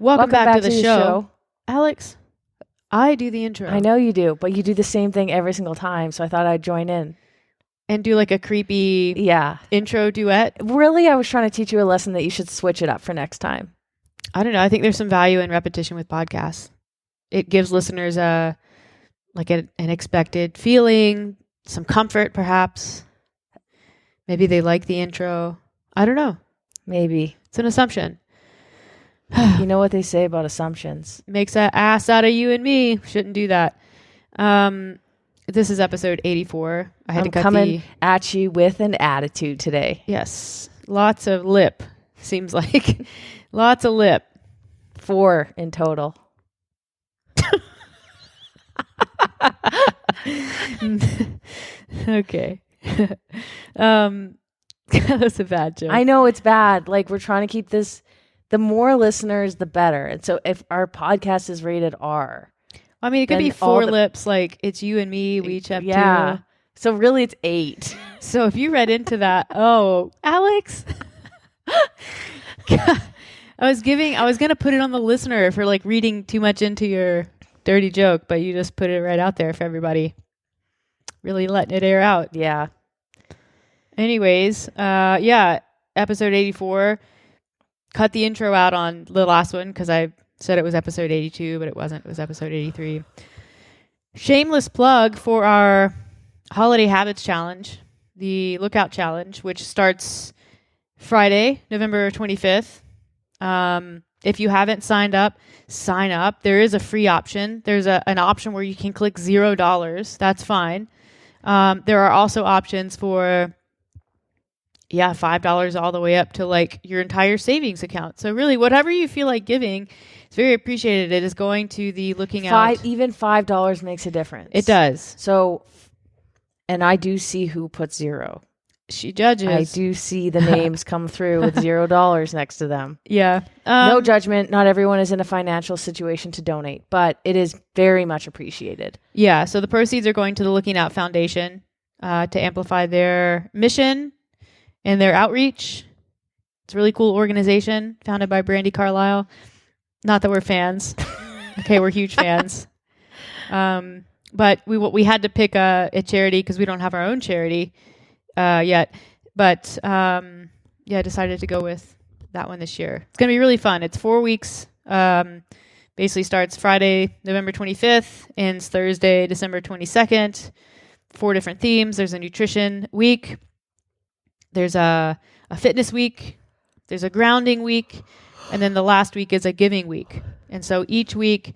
Welcome back to the show. Alex, I do the intro. I know you do, but you do the same thing every single time, so I thought I'd join in. And do like a creepy intro duet? Really, I was trying to teach you a lesson that you should switch it up for next time. I don't know. I think there's some value in repetition with podcasts. It gives listeners an expected feeling, some comfort perhaps. Maybe they like the intro. I don't know. Maybe. It's an assumption. You know what they say about assumptions. Makes an ass out of you and me. Shouldn't do that. This is episode 84. I'm coming at you with an attitude today. Yes. Lots of lip, seems like. Lots of lip. 4 in total. Okay. That was a bad joke. I know it's bad. Like, we're trying to keep this, the more listeners, the better. And so if our podcast is rated R. I mean, it could be 4 lips, like it's you and me. We each have 2. So really it's 8. So if you read into that, oh, Alex. I was going to put it on the listener for like reading too much into your dirty joke, but you just put it right out there for everybody. Really letting it air out. Yeah. Anyways, episode 84. Cut the intro out on the last one because I said it was episode 82, but it wasn't. It was episode 83. Shameless plug for our Holiday Habits Challenge, the Lookout Challenge, which starts Friday, November 25th. If you haven't signed up, sign up. There is a free option. There's an option where you can click $0. That's fine. There are also options for $5 all the way up to like your entire savings account. So really, whatever you feel like giving, it's very appreciated. It is going to the looking out. Even $5 makes a difference. It does. So, and I do see who puts 0. She judges. I do see the names come through with $0 next to them. Yeah. No judgment. Not everyone is in a financial situation to donate, but it is very much appreciated. Yeah. So the proceeds are going to the Looking Out Foundation to amplify their mission and their outreach. It's a really cool organization founded by Brandy Carlisle. Not that we're fans. Okay, we're huge fans. But we had to pick a charity because we don't have our own charity yet. But decided to go with that one this year. It's going to be really fun. It's 4 weeks. Basically starts Friday, November 25th, ends Thursday, December 22nd. 4 different themes. There's a nutrition week. There's a fitness week, there's a grounding week, and then the last week is a giving week. And so each week,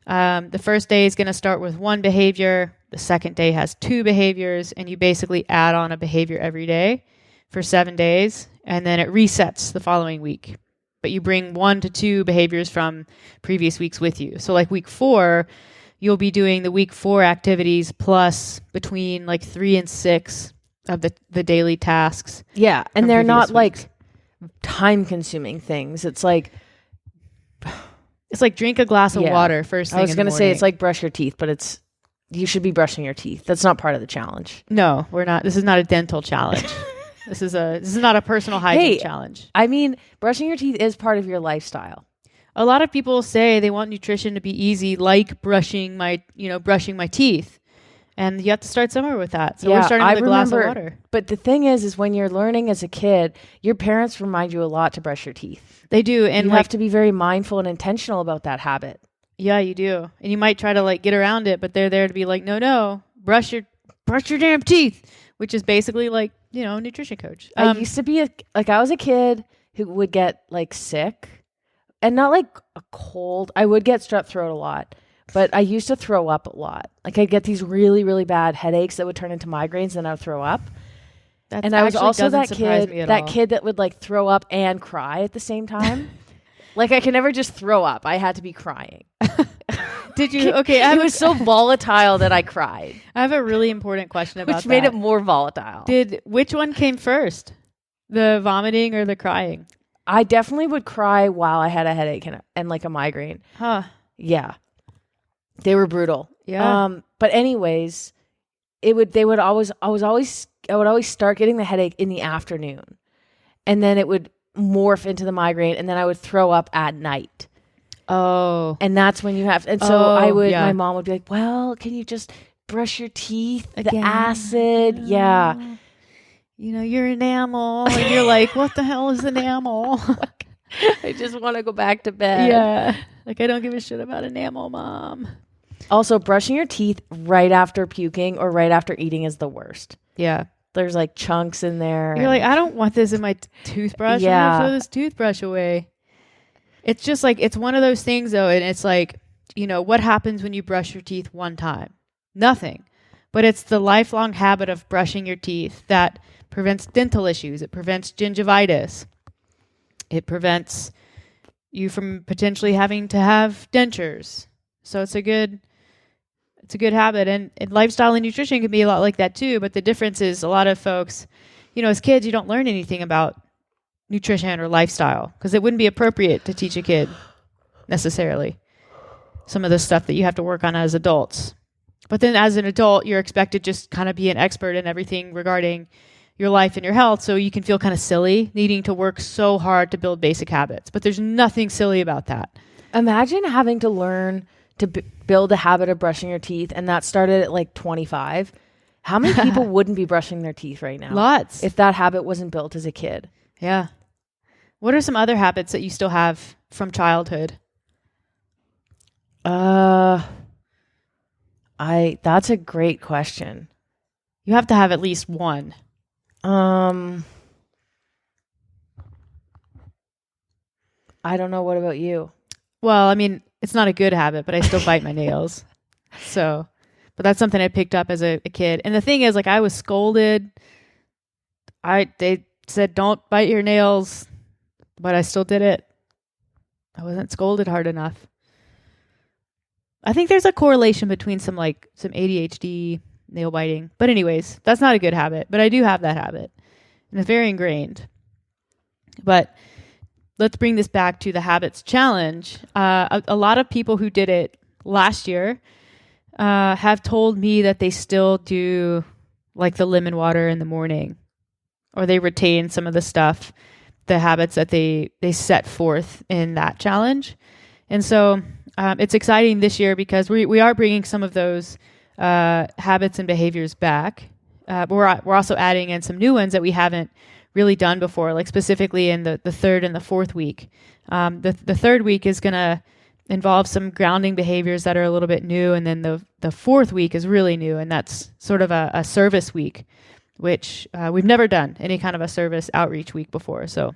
the first day is going to start with 1 behavior. The second day has 2 behaviors, and you basically add on a behavior every day for 7 days, and then it resets the following week. But you bring 1 to 2 behaviors from previous weeks with you. So like week 4, you'll be doing the week 4 activities plus between like 3 and 6 of the daily tasks. Yeah, and they're not like time-consuming things. It's like drink a glass of water first thing in the morning. I was going to say it's like brush your teeth, but you should be brushing your teeth. That's not part of the challenge. No, we're not. This is not a dental challenge. This is not a personal hygiene challenge. I mean, brushing your teeth is part of your lifestyle. A lot of people say they want nutrition to be easy, like brushing my teeth. And you have to start somewhere with that. So we're starting with a glass of water. But the thing is when you're learning as a kid, your parents remind you a lot to brush your teeth. They do. And you have to be very mindful and intentional about that habit. Yeah, you do. And you might try to like get around it, but they're there to be like, no, brush your damn teeth, which is basically like, a nutrition coach. I used to be I was a kid who would get like sick and not like a cold. I would get strep throat a lot. But I used to throw up a lot. Like I'd get these really, really bad headaches that would turn into migraines, and I would throw up. And I was also that kid that would like throw up and cry at the same time. Like I could never just throw up. I had to be crying. Did you? Okay. It was so volatile that I cried. I have a really important question about which made it more volatile. Which one came first? The vomiting or the crying? I definitely would cry while I had a headache and like a migraine. Huh. Yeah. They were brutal. Yeah. But anyways, I would always start getting the headache in the afternoon, and then it would morph into the migraine, and then I would throw up at night. Oh. And that's when you have, and so my mom would be like, well, can you just brush your teeth? Again. The acid. Yeah. You know, your enamel. And you're like, what the hell is enamel? I just want to go back to bed. Yeah. Like, I don't give a shit about enamel, Mom. Also, brushing your teeth right after puking or right after eating is the worst. Yeah. There's like chunks in there. You're like, I don't want this in my toothbrush. Yeah. I'm going to throw this toothbrush away. It's just like, it's one of those things though. And it's like, you know, what happens when you brush your teeth one time? Nothing. But it's the lifelong habit of brushing your teeth that prevents dental issues. It prevents gingivitis. It prevents you from potentially having to have dentures. So it's a good habit. And lifestyle and nutrition can be a lot like that too. But the difference is a lot of folks, you know, as kids, you don't learn anything about nutrition or lifestyle because it wouldn't be appropriate to teach a kid necessarily some of the stuff that you have to work on as adults. But then as an adult, you're expected to just kind of be an expert in everything regarding your life and your health. So you can feel kind of silly needing to work so hard to build basic habits. But there's nothing silly about that. Imagine having to learn to build a habit of brushing your teeth. And that started at like 25. How many people wouldn't be brushing their teeth right now? Lots. If that habit wasn't built as a kid. Yeah. What are some other habits that you still have from childhood? That's a great question. You have to have at least one. I don't know. What about you? Well, I mean, it's not a good habit, but I still bite my nails. So, but that's something I picked up as a kid. And the thing is, like, I was scolded. They said, don't bite your nails, but I still did it. I wasn't scolded hard enough. I think there's a correlation between some ADHD, nail biting. But anyways, that's not a good habit, but I do have that habit and it's very ingrained. But let's bring this back to the habits challenge. A lot of people who did it last year have told me that they still do like the lemon water in the morning, or they retain some of the stuff, the habits that they set forth in that challenge. And so it's exciting this year because we are bringing some of those habits and behaviors back. But we're also adding in some new ones that we haven't really done before, like specifically in the third and the fourth week. The third week is going to involve some grounding behaviors that are a little bit new. And then the fourth week is really new. And that's sort of a service week, which we've never done any kind of a service outreach week before. So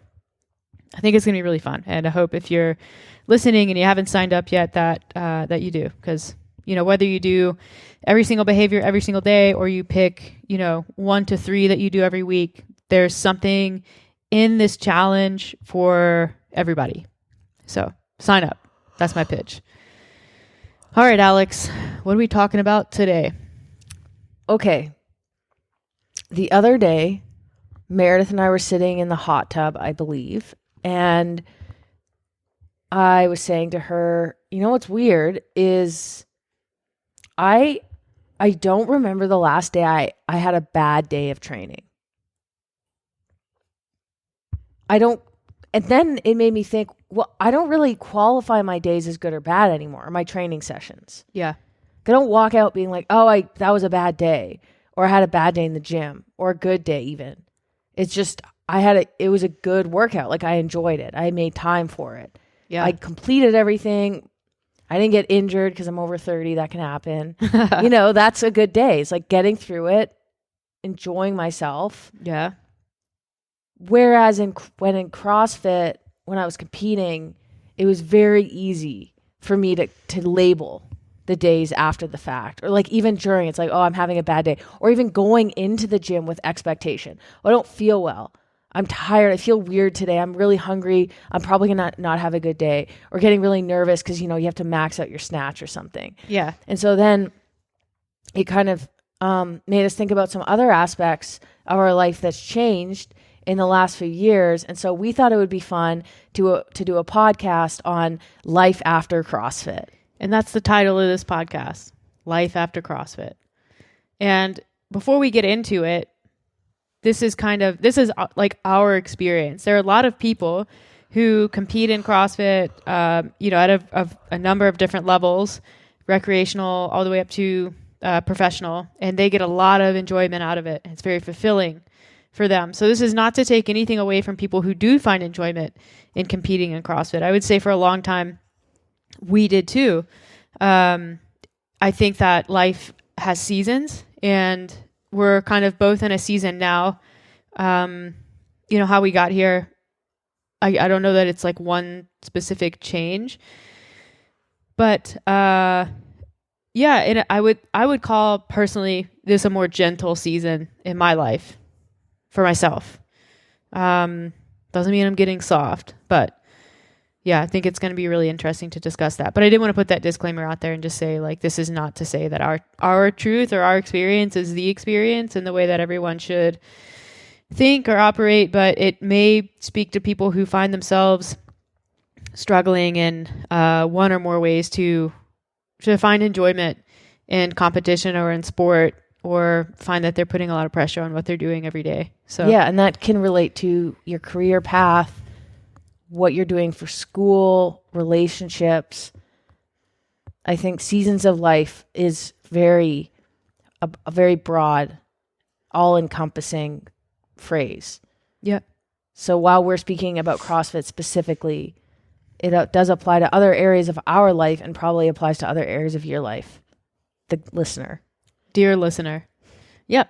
I think it's going to be really fun. And I hope if you're listening and you haven't signed up yet that you do, because, you know, whether you do every single behavior every single day or you pick, 1 to 3 that you do every week, there's something in this challenge for everybody. So sign up. That's my pitch. All right, Alex, what are we talking about today? Okay. The other day, Meredith and I were sitting in the hot tub, I believe, and I was saying to her, you know what's weird is I don't remember the last day I had a bad day of training. And then it made me think, well, I don't really qualify my days as good or bad anymore, my training sessions. Yeah. I don't walk out being like, oh, that was a bad day, or I had a bad day in the gym, or a good day even. It's just, it was a good workout. Like, I enjoyed it. I made time for it. Yeah. I completed everything. I didn't get injured because I'm over 30. That can happen. That's a good day. It's like getting through it, enjoying myself. Yeah. Whereas when in CrossFit, when I was competing, it was very easy for me to label the days after the fact, or like even during. It's like, oh, I'm having a bad day, or even going into the gym with expectation. Oh, I don't feel well. I'm tired. I feel weird today. I'm really hungry. I'm probably going to not have a good day, or getting really nervous because, you have to max out your snatch or something. Yeah. And so then it kind of made us think about some other aspects of our life that's changed in the last few years. And so we thought it would be fun to do a podcast on life after CrossFit. And that's the title of this podcast, Life After CrossFit. And before we get into it, this is like our experience. There are a lot of people who compete in CrossFit, at a number of different levels, recreational all the way up to professional, and they get a lot of enjoyment out of it. It's very fulfilling for them. So this is not to take anything away from people who do find enjoyment in competing in CrossFit. I would say for a long time, we did too. I think that life has seasons, and we're kind of both in a season now. How we got here, I don't know that it's like one specific change, but I would call personally this a more gentle season in my life for myself. Doesn't mean I'm getting soft, but yeah, I think it's going to be really interesting to discuss that. But I did want to put that disclaimer out there and just say, like, this is not to say that our truth or our experience is the experience and the way that everyone should think or operate, but it may speak to people who find themselves struggling in one or more ways to find enjoyment in competition or in sport, or find that they're putting a lot of pressure on what they're doing every day. So yeah, and that can relate to your career path, what you're doing for school, relationships. I think seasons of life is a very broad, all-encompassing phrase. Yeah. So while we're speaking about CrossFit specifically, it does apply to other areas of our life and probably applies to other areas of your life, the listener. Dear listener. Yep.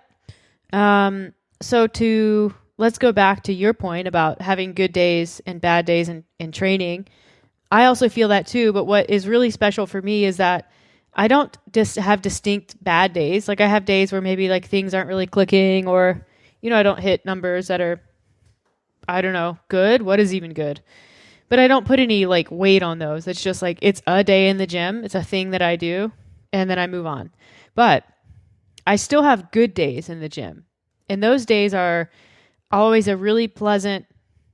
Let's go back to your point about having good days and bad days in training. I also feel that too, but what is really special for me is that I don't just have distinct bad days. Like I have days where maybe like things aren't really clicking, or, I don't hit numbers that are, I don't know, good. What is even good? But I don't put any like weight on those. It's just like, it's a day in the gym. It's a thing that I do, and then I move on. But I still have good days in the gym. And those days are always a really pleasant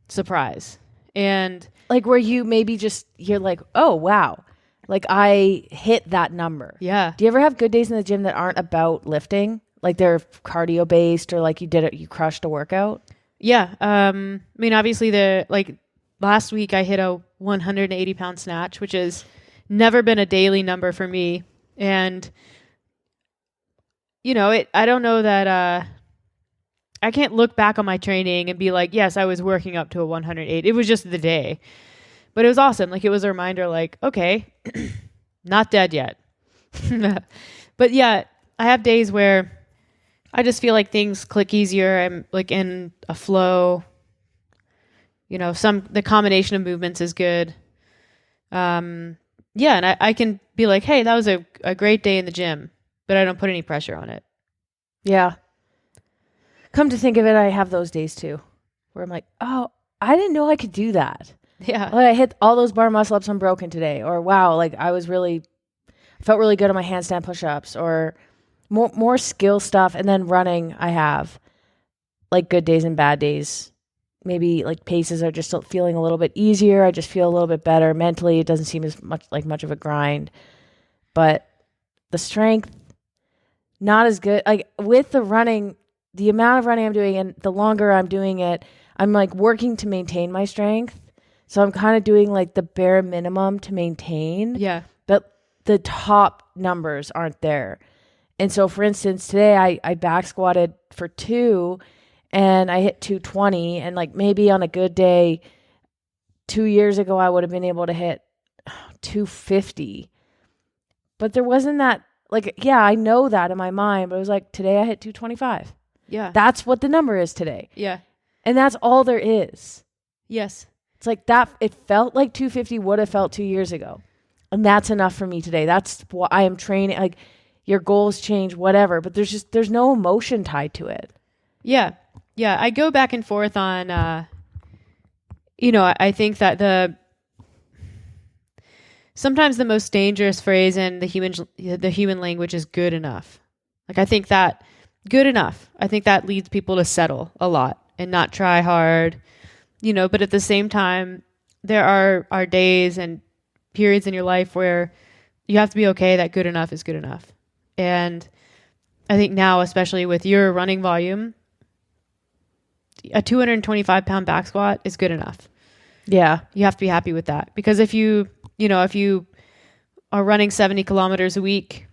surprise. And like where you maybe you're like, oh, wow, like I hit that number. Yeah. Do you ever have good days in the gym that aren't about lifting? Like they're cardio based, or like you crushed a workout? Yeah. Obviously last week I hit a 180 pound snatch, which has never been a daily number for me. And, I don't know that, I can't look back on my training and be like, yes, I was working up to a 108. It was just the day, but it was awesome. Like it was a reminder, like, okay, not dead yet. But yeah, I have days where I just feel like things click easier. I'm like in a flow, the combination of movements is good. And I can be like, hey, that was a great day in the gym, but I don't put any pressure on it. Yeah. Come to think of it, I have those days too, where I'm like, oh, I didn't know I could do that. Yeah. Like I hit all those bar muscle ups unbroken today, or wow, like I felt really good on my handstand push-ups, or more skill stuff. And then running, I have like good days and bad days. Maybe like paces are just feeling a little bit easier. I just feel a little bit better mentally. It doesn't seem as much of a grind, but the strength, not as good. Like with the running, the amount of running I'm doing and the longer I'm doing it, I'm like working to maintain my strength. So I'm kind of doing like the bare minimum to maintain. Yeah. But the top numbers aren't there. And so for instance, today I back squatted for 2 and I hit 220, and like maybe on a good day 2 years ago, I would have been able to hit 250. But there wasn't that, like, yeah, I know that in my mind, but it was like today I hit 225. Yeah. That's what the number is today. Yeah. And that's all there is. Yes. It's like that. It felt like 250 would have felt 2 years ago. And that's enough for me today. That's what I am training. Like your goals change, whatever, but there's no emotion tied to it. Yeah. Yeah. I go back and forth on, I think that sometimes the most dangerous phrase in the human language is good enough. Like I think that good enough. I think that leads people to settle a lot and not try hard, but at the same time, there are days and periods in your life where you have to be okay that good enough is good enough. And I think now, especially with your running volume, a 225 pound back squat is good enough. Yeah. You have to be happy with that, because if you are running 70 kilometers a week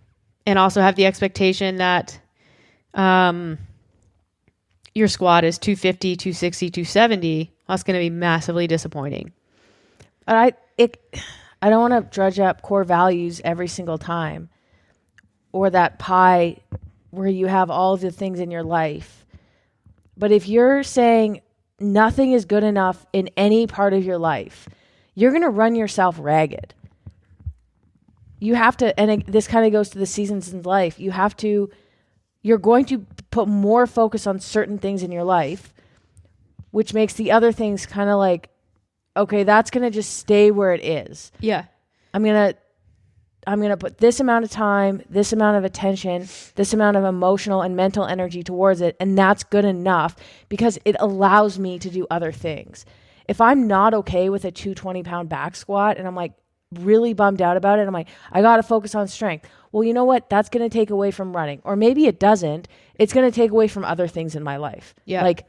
and also have the expectation that your squat is 250, 260, 270, that's going to be massively disappointing. But I don't want to drudge up core values every single time, or that pie where you have all of the things in your life. But if you're saying nothing is good enough in any part of your life, you're going to run yourself ragged. You have to, and this kind of goes to the seasons in life. You're going to put more focus on certain things in your life, which makes the other things kind of like, okay, that's going to just stay where it is. Yeah. I'm going to put this amount of time, this amount of attention, this amount of emotional and mental energy towards it, and that's good enough because it allows me to do other things. If I'm not okay with a 220-pound back squat and I'm like really bummed out about it, I'm like, I got to focus on strength. Well, you know what? That's going to take away from running. Or maybe it doesn't. It's going to take away from other things in my life. Yeah. Like,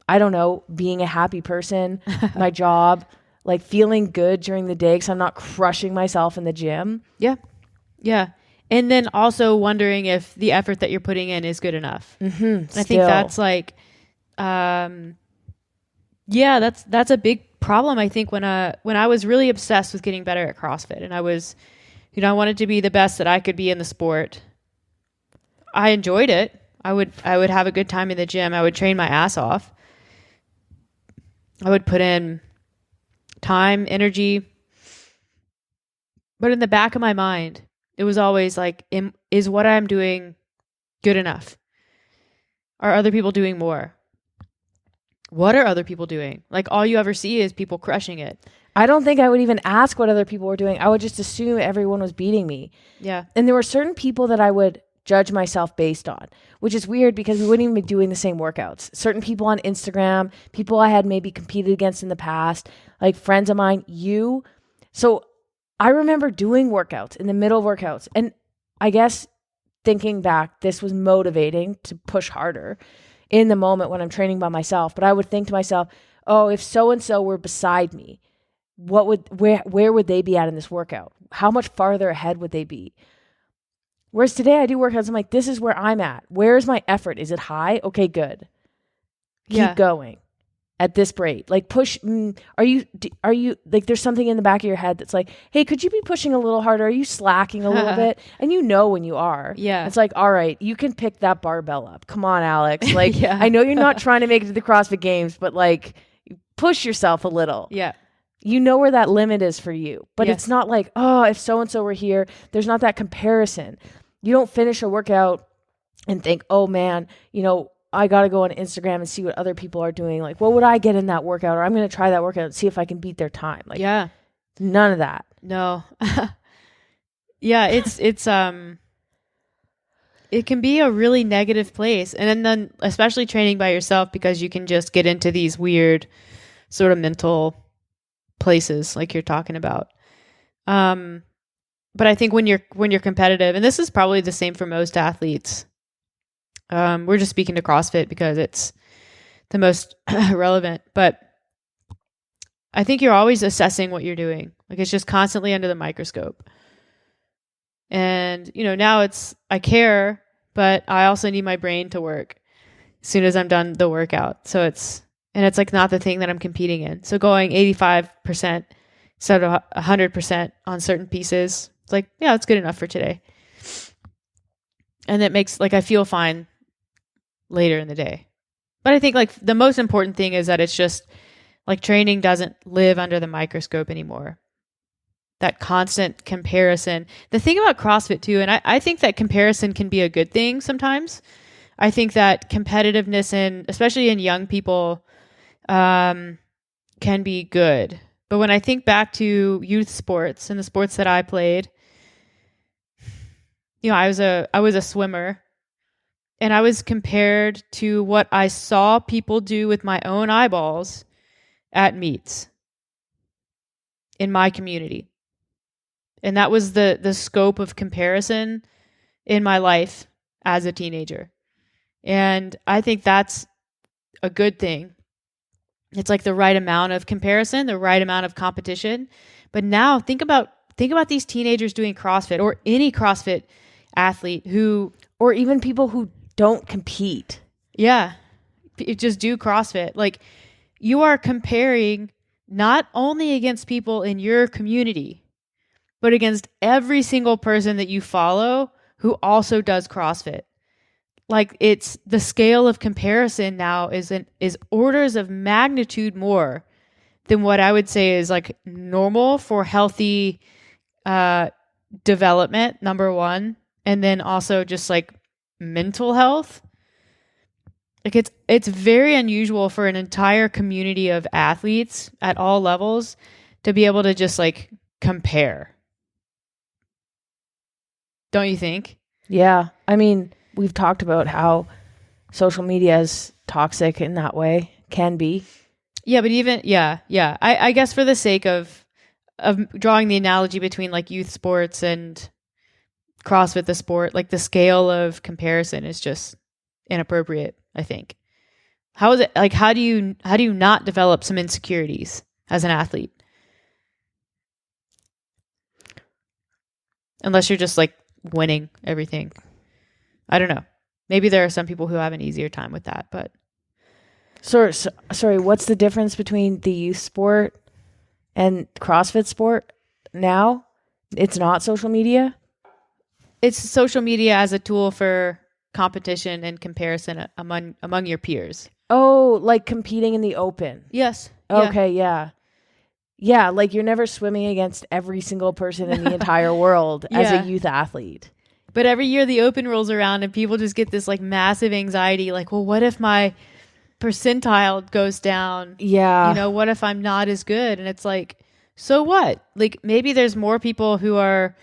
I don't know, being a happy person, my job, like feeling good during the day because I'm not crushing myself in the gym. Yeah. Yeah. And then also wondering if the effort that you're putting in is good enough. Mm-hmm, I think that's like, that's a big problem. I think when I was really obsessed with getting better at CrossFit, and I was, I wanted to be the best that I could be in the sport. I enjoyed it. I would have a good time in the gym. I would train my ass off. I would put in time, energy. But in the back of my mind, it was always like, is what I'm doing good enough? Are other people doing more? What are other people doing? Like, all you ever see is people crushing it. I don't think I would even ask what other people were doing. I would just assume everyone was beating me. Yeah. And there were certain people that I would judge myself based on, which is weird because we wouldn't even be doing the same workouts. Certain people on Instagram, people I had maybe competed against in the past, like friends of mine, you. So I remember doing workouts in the middle of workouts. And I guess thinking back, this was motivating to push harder in the moment when I'm training by myself. But I would think to myself, oh, if so-and-so were beside me, where would they be at in this workout? How much farther ahead would they be? Whereas today I do workouts, I'm like, this is where I'm at. Where is my effort? Is it high? Okay, good. Keep going at this rate. Like push. Are you like, there's something in the back of your head that's like, hey, could you be pushing a little harder? Are you slacking a little bit? And you know when you are. Yeah. It's like, all right, you can pick that barbell up. Come on, Alex. Like, I know you're not trying to make it to the CrossFit Games, but like, push yourself a little. Yeah. You know where that limit is for you. But It's not like, oh, if so-and-so were here, there's not that comparison. You don't finish a workout and think, oh man, I got to go on Instagram and see what other people are doing. Like, what would I get in that workout? Or I'm going to try that workout and see if I can beat their time. Like, none of that. No. Yeah. It can be a really negative place. And then especially training by yourself, because you can just get into these weird sort of mental places like you're talking about. But I think when you're competitive, and this is probably the same for most athletes, we're just speaking to CrossFit because it's the most relevant, but I think you're always assessing what you're doing. Like, it's just constantly under the microscope. And, now I care, but I also need my brain to work as soon as I'm done the workout. So it's like not the thing that I'm competing in. So going 85% instead of 100% on certain pieces, it's like, yeah, it's good enough for today. And it makes, like, I feel fine later in the day. But I think, like, the most important thing is that it's just, like, training doesn't live under the microscope anymore. That constant comparison. The thing about CrossFit too, and I think that comparison can be a good thing sometimes. I think that competitiveness, especially in young people, can be good. But when I think back to youth sports and the sports that I played, I was a swimmer, and I was compared to what I saw people do with my own eyeballs at meets in my community. And that was the scope of comparison in my life as a teenager. And I think that's a good thing. It's like the right amount of comparison, the right amount of competition. But now think about these teenagers doing CrossFit, or any CrossFit athlete who, or even people who don't compete. Yeah, just do CrossFit. Like, you are comparing not only against people in your community, but against every single person that you follow who also does CrossFit. Like, it's the scale of comparison now is orders of magnitude more than what I would say is like normal for healthy development, number one, and then also just like mental health. Like, it's very unusual for an entire community of athletes at all levels to be able to just like compare. Don't you think? Yeah. I mean, we've talked about how social media is toxic in that way, can be. Yeah, but even, yeah. I guess for the sake of drawing the analogy between like youth sports and CrossFit, the sport, like the scale of comparison is just inappropriate, I think. How is it, like, how do you not develop some insecurities as an athlete? Unless you're just like winning everything. I don't know. Maybe there are some people who have an easier time with that, but. Sorry, what's the difference between the youth sport and CrossFit sport now? It's not social media? It's social media as a tool for competition and comparison among your peers. Oh, like competing in the open. Yes. Okay, yeah. Yeah, like you're never swimming against every single person in the entire world as a youth athlete. But every year the open rolls around and people just get this like massive anxiety, like, well, what if my percentile goes down? Yeah. You know, what if I'm not as good? And it's like, so what? Like, maybe there's more people who are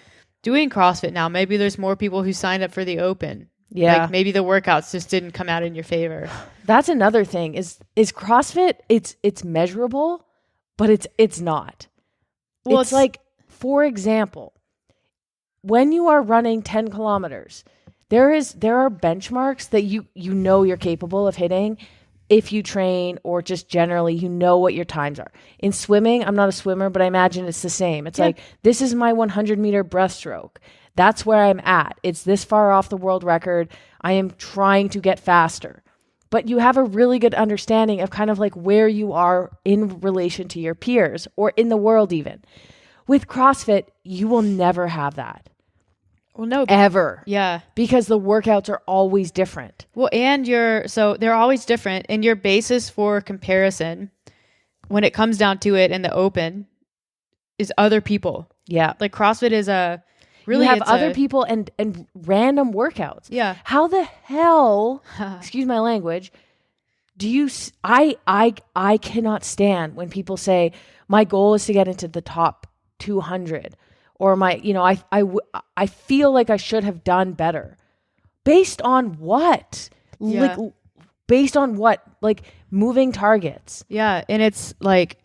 doing CrossFit now. Maybe there's more people who signed up for the open. Yeah. Like, maybe the workouts just didn't come out in your favor. That's another thing is CrossFit, it's measurable, but it's not. Well, it's like, for example, when you are running 10 kilometers, there are benchmarks that you know you're capable of hitting if you train, or just generally you know what your times are. In swimming, I'm not a swimmer, but I imagine it's the same. It's like, this is my 100-meter breaststroke. That's where I'm at. It's this far off the world record. I am trying to get faster. But you have a really good understanding of kind of like where you are in relation to your peers, or in the world even. With CrossFit, you will never have that. Well, no. Ever. Yeah. Because the workouts are always different. Well, and they're always different. And your basis for comparison, when it comes down to it in the open, is other people. Yeah. Like, CrossFit is really, you have other people and random workouts. Yeah. How the hell, excuse my language, do you, I cannot stand when people say, my goal is to get into the top 200. Or I feel like I should have done better. Based on what? Yeah. Like, based on what? Like, moving targets. Yeah. And it's like,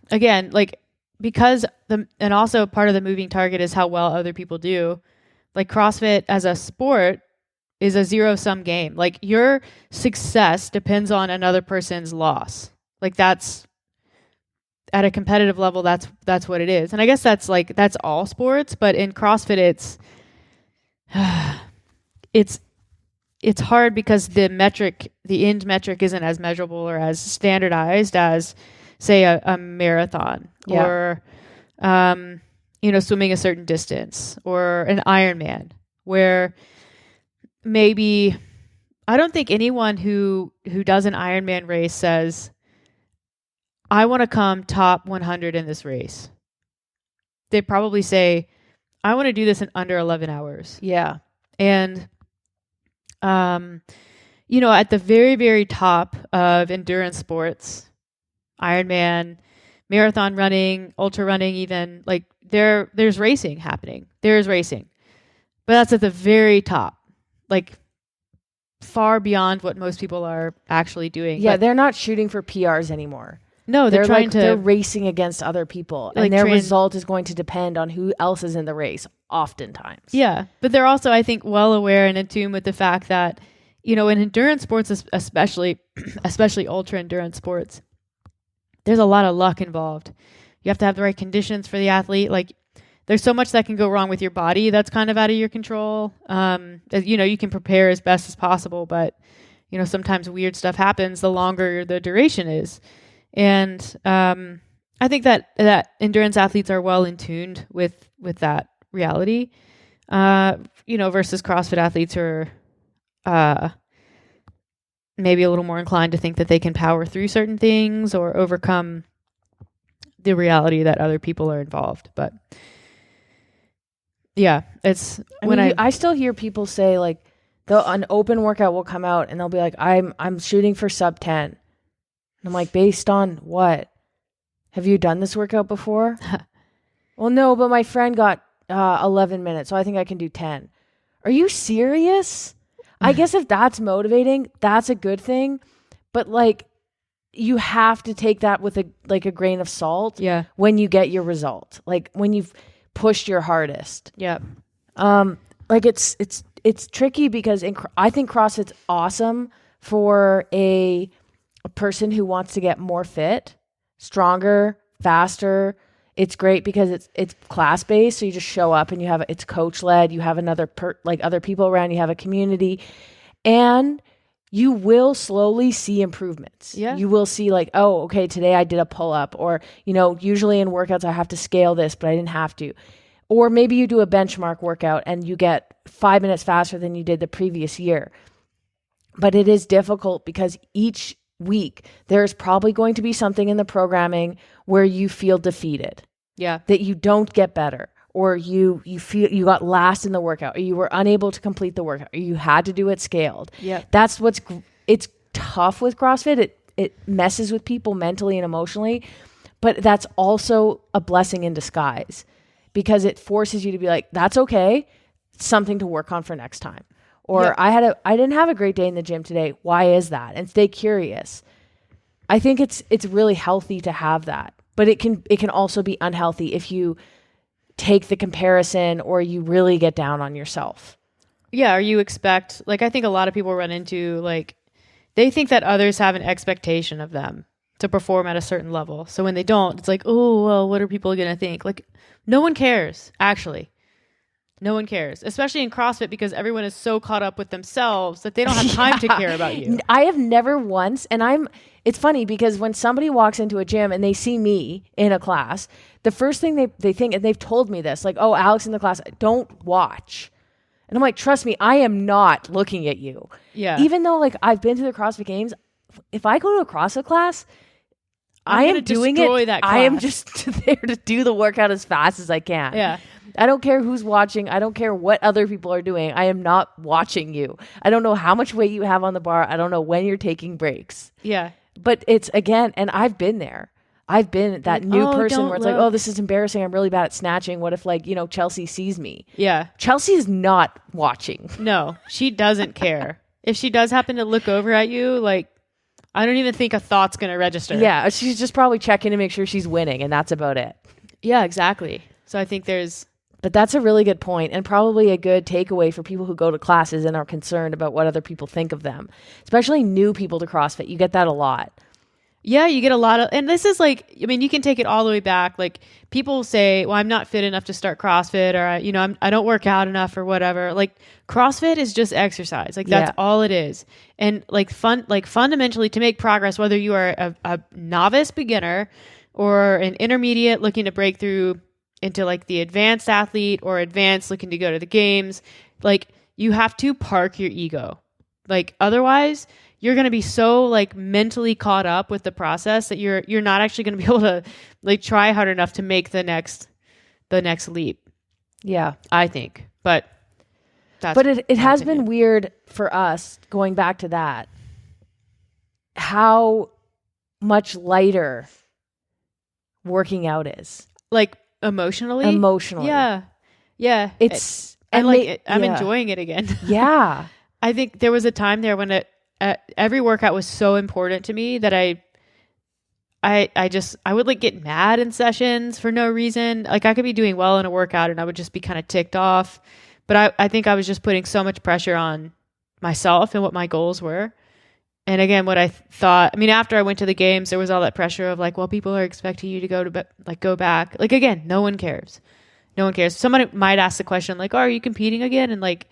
again, like, because and also part of the moving target is how well other people do. Like, CrossFit as a sport is a zero-sum game. Like, your success depends on another person's loss. Like, that's, at a competitive level, that's what it is. And I guess that's all sports, but in CrossFit it's hard because the end metric isn't as measurable or as standardized as, say, a marathon, or swimming a certain distance, or an Ironman, where maybe, I don't think anyone who does an Ironman race says, I want to come top 100 in this race. They probably say, I want to do this in under 11 hours. Yeah. And, at the very, very top of endurance sports, Ironman, marathon running, ultra running, even, like, there's racing happening. There's racing. But that's at the very top, like, far beyond what most people are actually doing. Yeah, but they're not shooting for PRs anymore. No, they're racing against other people, like, and their result is going to depend on who else is in the race, oftentimes. Yeah, but they're also, I think, well aware and in tune with the fact that in endurance sports, especially ultra endurance sports, there's a lot of luck involved. You have to have the right conditions for the athlete. Like, there's so much that can go wrong with your body that's kind of out of your control. You can prepare as best as possible, but sometimes weird stuff happens the longer the duration is. And I think that endurance athletes are well in tuned with that reality, versus CrossFit athletes who are maybe a little more inclined to think that they can power through certain things or overcome the reality that other people are involved. But yeah, I still hear people say, like, an open workout will come out and they'll be like, I'm shooting for sub 10. And I'm like, based on what? Have you done this workout before? Well, no, but my friend got 11 minutes, so I think I can do 10. Are you serious? I guess if that's motivating, that's a good thing. But like, you have to take that with a grain of salt. Yeah. When you get your result, like when you've pushed your hardest. Yeah. Like it's tricky because I think CrossFit's awesome for a person who wants to get more fit, stronger, faster. It's great because it's class based, so you just show up and it's coach led. You have other people around. You have a community, and you will slowly see improvements. Yeah, you will see like, oh, okay, today I did a pull up, or usually in workouts I have to scale this, but I didn't have to. Or maybe you do a benchmark workout and you get 5 minutes faster than you did the previous year. But it is difficult because each week there's probably going to be something in the programming where you feel defeated. Yeah. That you don't get better, or you feel you got last in the workout, or you were unable to complete the workout, or you had to do it scaled. Yeah. That's it's tough with CrossFit. It messes with people mentally and emotionally, but that's also a blessing in disguise because it forces you to be like, that's okay. Something to work on for next time. Or I didn't have a great day in the gym today. Why is that? And stay curious. I think it's really healthy to have that, but it can also be unhealthy if you take the comparison or you really get down on yourself. Yeah. Or you expect, like, I think a lot of people run into, like, they think that others have an expectation of them to perform at a certain level. So when they don't, it's like, oh, well, what are people going to think? Like, no one cares, actually. No one cares, especially in CrossFit, because everyone is so caught up with themselves that they don't have time to care about you. I have never once, and it's funny because when somebody walks into a gym and they see me in a class, the first thing they think, and they've told me this, like, oh, Alex in the class, don't watch. And I'm like, trust me, I am not looking at you. Yeah. Even though, like, I've been to the CrossFit Games, if I go to a CrossFit class, I am doing it. I am just there to do the workout as fast as I can. Yeah. I don't care who's watching. I don't care what other people are doing. I am not watching you. I don't know how much weight you have on the bar. I don't know when you're taking breaks. Yeah. But it's, again, and I've been there. I've been that new person where it's like, oh, this is embarrassing. I'm really bad at snatching. What if, like, Chelsea sees me? Yeah. Chelsea is not watching. No, she doesn't care. If she does happen to look over at you, like, I don't even think a thought's going to register. Yeah. She's just probably checking to make sure she's winning, and that's about it. Yeah, exactly. So I think But that's a really good point, and probably a good takeaway for people who go to classes and are concerned about what other people think of them, especially new people to CrossFit. You get that a lot. Yeah, you get a lot of, and this is like, I mean, you can take it all the way back. Like, people say, well, I'm not fit enough to start CrossFit, or, I don't work out enough or whatever. Like, CrossFit is just exercise. Like, that's all it is. And fundamentally, to make progress, whether you are a novice beginner or an intermediate looking to break through into like the advanced athlete or advanced looking to go to the games, like, you have to park your ego. Like, otherwise you're going to be so like mentally caught up with the process that you're not actually going to be able to like try hard enough to make the next leap. Yeah, I think. But it has been weird for us, going back to that, how much lighter working out is. Like, emotionally. Yeah. It's I like it. I'm enjoying it again. Yeah. I think there was a time there when every workout was so important to me that I would like get mad in sessions for no reason. Like, I could be doing well in a workout and I would just be kind of ticked off. But I think I was just putting so much pressure on myself and what my goals were. And again, what I thought, I mean, after I went to the games, there was all that pressure of like, well, people are expecting you to go back. Like, again, no one cares. No one cares. Someone might ask the question like, oh, are you competing again? And like,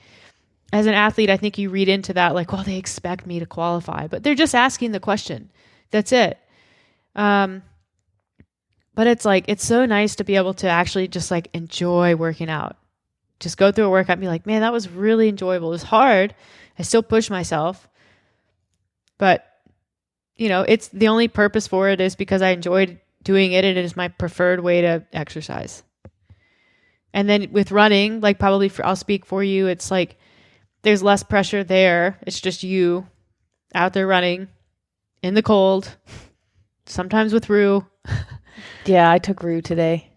as an athlete, I think you read into that like, well, they expect me to qualify, but they're just asking the question. That's it. But it's like, it's so nice to be able to actually just like enjoy working out. Just go through a workout and be like, man, that was really enjoyable. It was hard. I still push myself. But, it's the only purpose for it is because I enjoyed doing it and it is my preferred way to exercise. And then with running, like I'll speak for you, it's like there's less pressure there. It's just you out there running in the cold, sometimes with Rue. Yeah, I took Rue today.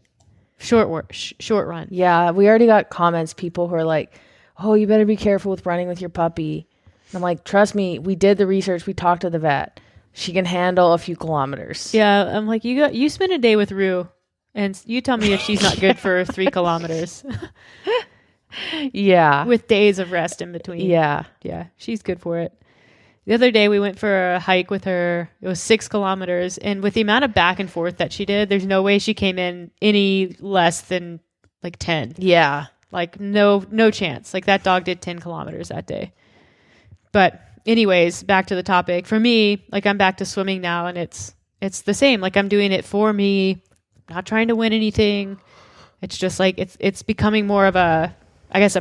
Short run. Yeah, we already got comments, people who are like, oh, you better be careful with running with your puppy. And I'm like, trust me, we did the research. We talked to the vet. She can handle a few kilometers. Yeah, I'm like, you spend a day with Rue, and you tell me if she's not good for 3 kilometers. Yeah. With days of rest in between. Yeah. Yeah, she's good for it. The other day we went for a hike with her. It was 6 kilometers. And with the amount of back and forth that she did, there's no way she came in any less than like 10. Yeah. Like no chance. Like that dog did 10 kilometers that day. But anyways, back to the topic. For me, like I'm back to swimming now and it's the same. Like I'm doing it for me, not trying to win anything. It's just like it's becoming more of a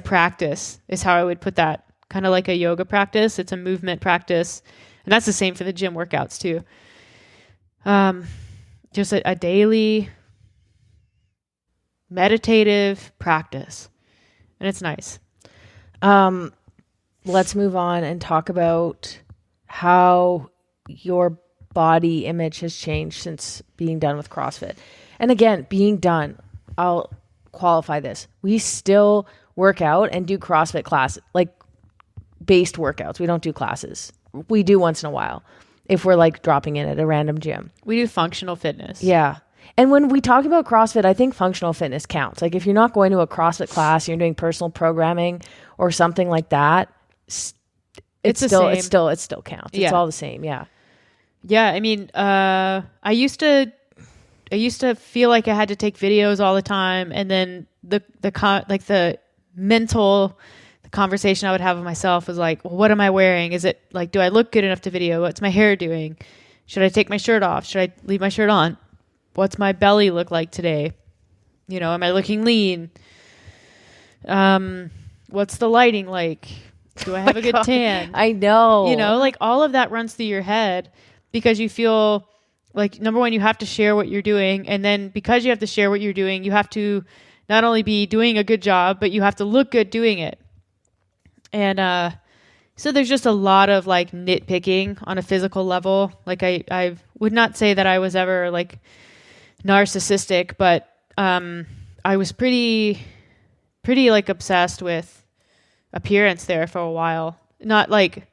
practice is how I would put that. Kind of like a yoga practice. It's a movement practice. And that's the same for the gym workouts too. Just a daily meditative practice. And it's nice. Let's move on and talk about how your body image has changed since being done with CrossFit. And again, being done, I'll qualify this. We still work out and do CrossFit classes, like based workouts. We don't do classes. We do once in a while if we're like dropping in at a random gym. We do functional fitness. Yeah. And when we talk about CrossFit, I think functional fitness counts. Like if you're not going to a CrossFit class, you're doing personal programming or something like that, it still counts. Yeah. It's all the same. Yeah. Yeah. I mean, I used to feel like I had to take videos all the time. And then the mental conversation I would have with myself was like, well, what am I wearing? Is it like, do I look good enough to video? What's my hair doing? Should I take my shirt off? Should I leave my shirt on? What's my belly look like today? Am I looking lean? What's the lighting like? Do I have a good tan? I know. Like all of that runs through your head because you feel like, number one, you have to share what you're doing. And then because you have to share what you're doing, you have to not only be doing a good job, but you have to look good doing it. And so there's just a lot of like nitpicking on a physical level. Like I would not say that I was ever like narcissistic, but I was pretty like obsessed with appearance there for a while. Not like,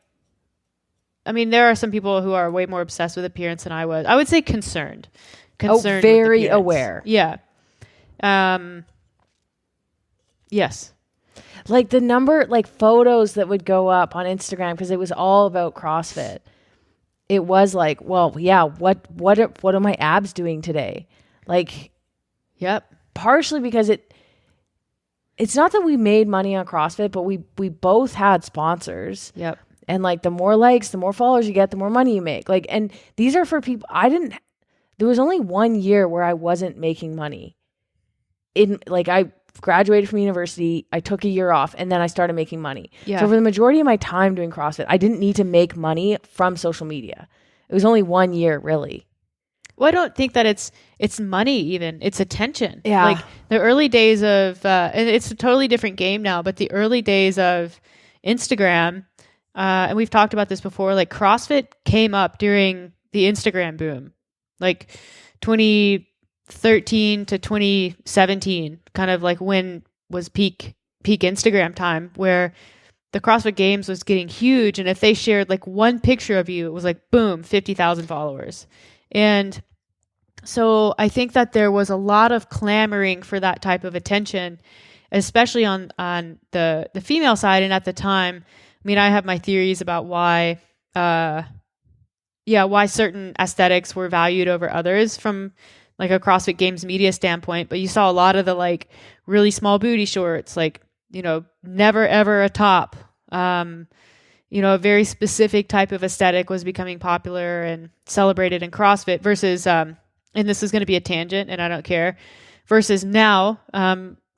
I mean, there are some people who are way more obsessed with appearance than I was. I would say concerned. Very aware. Yeah. Yes. Like the number, like photos that would go up on Instagram because it was all about CrossFit. It was like, well, yeah, what are my abs doing today? Like, yep. Partially because it's not that we made money on CrossFit, but we both had sponsors. Yep. And like the more likes, the more followers you get, the more money you make. Like, and these are for people. There was only 1 year where I wasn't making money. I graduated from university, I took a year off, and then I started making money. Yeah. So for the majority of my time doing CrossFit, I didn't need to make money from social media. It was only 1 year, really. Well, I don't think that it's money even. It's attention. Yeah. Like the early days of, and it's a totally different game now, but the early days of Instagram, and we've talked about this before, like CrossFit came up during the Instagram boom, like 2013 to 2017, kind of like when was peak Instagram time, where the CrossFit Games was getting huge. And if they shared like one picture of you, it was like, boom, 50,000 followers. And so I think that there was a lot of clamoring for that type of attention, especially on the female side. And at the time, mean, I have my theories about why certain aesthetics were valued over others from like a CrossFit Games media standpoint. But you saw a lot of the like really small booty shorts, like, never ever a top. A very specific type of aesthetic was becoming popular and celebrated in CrossFit versus, and this is going to be a tangent and I don't care, versus now,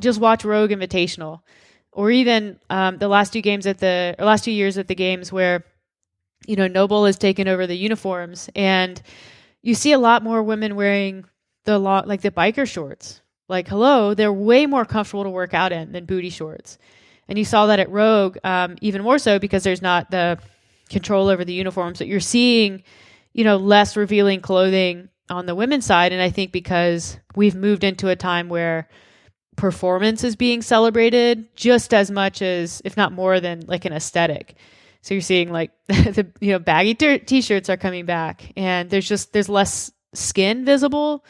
just watch Rogue Invitational or even the last 2 years at the games where, Noble has taken over the uniforms and you see a lot more women wearing the biker shorts. Like, hello, they're way more comfortable to work out in than booty shorts. And you saw that at Rogue, even more so because there's not the control over the uniforms, but you're seeing, less revealing clothing on the women's side. And I think because we've moved into a time where performance is being celebrated just as much as, if not more than like an aesthetic. So you're seeing like the, baggy t-shirts are coming back and there's less skin visible.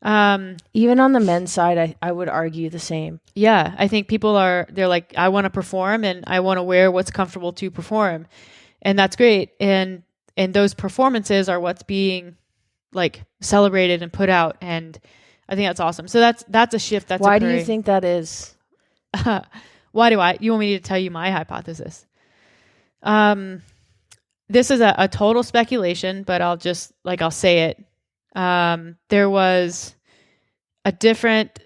Even on the men's side, I would argue the same. Yeah. I think they're like, I want to perform and I want to wear what's comfortable to perform. And that's great. And those performances are what's being like celebrated and put out. And I think that's awesome. So that's a shift that's Why occurring. do you think that is? You want me to tell you my hypothesis? This is a total speculation, but I'll say it. There was a different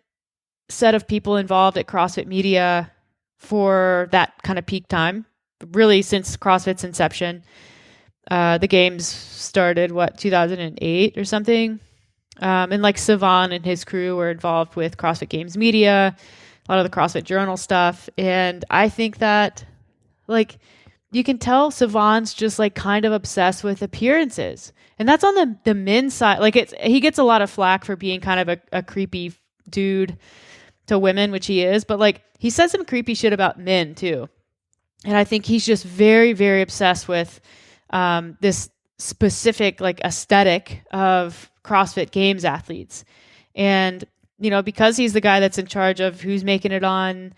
set of people involved at CrossFit Media for that kind of peak time, really since CrossFit's inception. The games started, 2008 or something? And like Sivan and his crew were involved with CrossFit Games Media, a lot of the CrossFit Journal stuff. And I think that like you can tell Sivan's just like kind of obsessed with appearances. And that's on the men's side. Like he gets a lot of flack for being kind of a creepy dude to women, which he is. But like he says some creepy shit about men too. And I think he's just very, very obsessed with this specific like aesthetic of CrossFit Games athletes. And, because he's the guy that's in charge of who's making it on,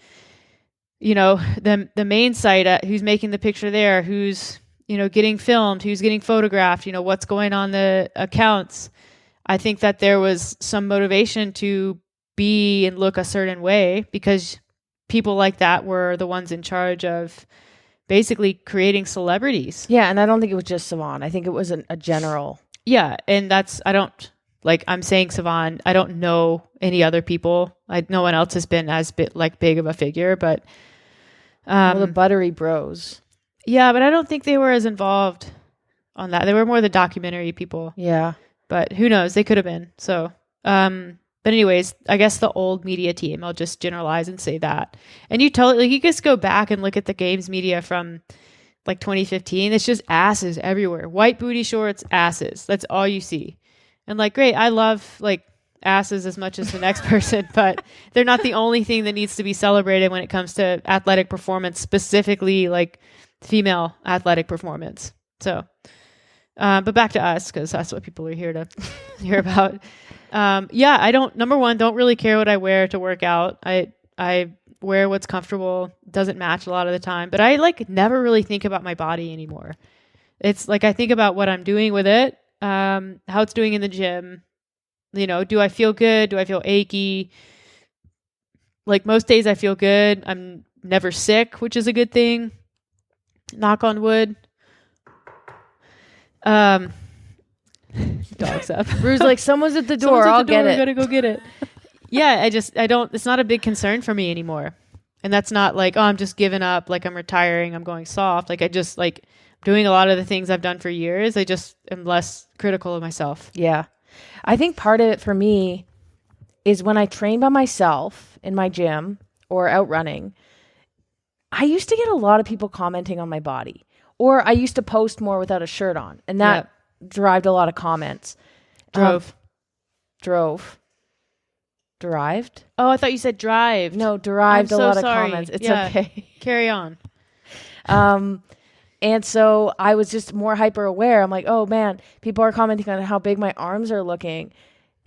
the main site, who's making the picture there, who's, getting filmed, who's getting photographed, what's going on the accounts. I think that there was some motivation to be and look a certain way because people like that were the ones in charge of basically creating celebrities. Yeah. And I don't think it was just Sivan. I think it was a general. Yeah. And I'm saying Sivan, I don't know any other people. No one else has been as big of a figure, but the Buttery Bros. Yeah, but I don't think they were as involved on that. They were more the documentary people. Yeah. But who knows? They could have been. So, but anyways, I guess the old media team, I'll just generalize and say that. And you just go back and look at the games media from like 2015. It's just asses everywhere. White booty shorts, asses. That's all you see. And like, great. I love like asses as much as the next person, but they're not the only thing that needs to be celebrated when it comes to athletic performance, specifically like female athletic performance. So, but back to us, because that's what people are here to hear about. Number one, don't really care what I wear to work out. I wear what's comfortable. Doesn't match a lot of the time, but I like never really think about my body anymore. It's like, I think about what I'm doing with it, how it's doing in the gym. Do I feel good? Do I feel achy? Like most days I feel good. I'm never sick, which is a good thing. Knock on wood. Dog's up. Rue's like, someone's at the door. I'll get it. I gotta go get it. Yeah, it's not a big concern for me anymore. And that's not like, oh, I'm just giving up. Like I'm retiring. I'm going soft. Like I just like doing a lot of the things I've done for years. I just am less critical of myself. Yeah. I think part of it for me is when I train by myself in my gym or out running, I used to get a lot of people commenting on my body, or I used to post more without a shirt on, and that derived a lot of comments. Derived? Oh, I thought you said drive. No, derived a lot of comments. It's okay. Carry on. And so I was just more hyper aware. I'm like, oh man, people are commenting on how big my arms are looking.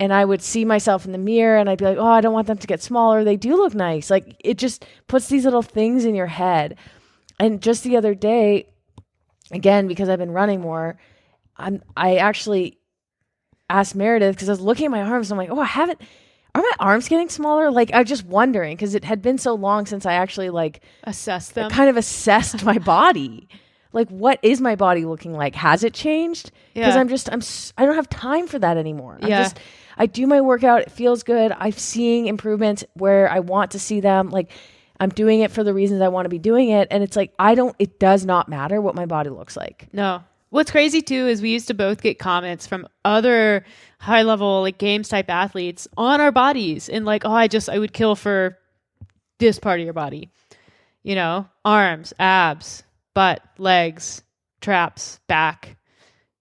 And I would see myself in the mirror and I'd be like, oh, I don't want them to get smaller. They do look nice. Like it just puts these little things in your head. And just the other day, again, because I've been running more, I actually asked Meredith, because I was looking at my arms, and I'm like, are my arms getting smaller? Like, I was just wondering, because it had been so long since I actually like assessed them. Kind of assessed my body. Like, what is my body looking like? Has it changed? Because I don't have time for that anymore. I do my workout. It feels good. I'm seeing improvements where I want to see them. Like, I'm doing it for the reasons I want to be doing it. And it's like, it does not matter what my body looks like. No. What's crazy too is we used to both get comments from other high level like games type athletes on our bodies and like, I would kill for this part of your body, you know, arms, abs, butt, legs, traps, back,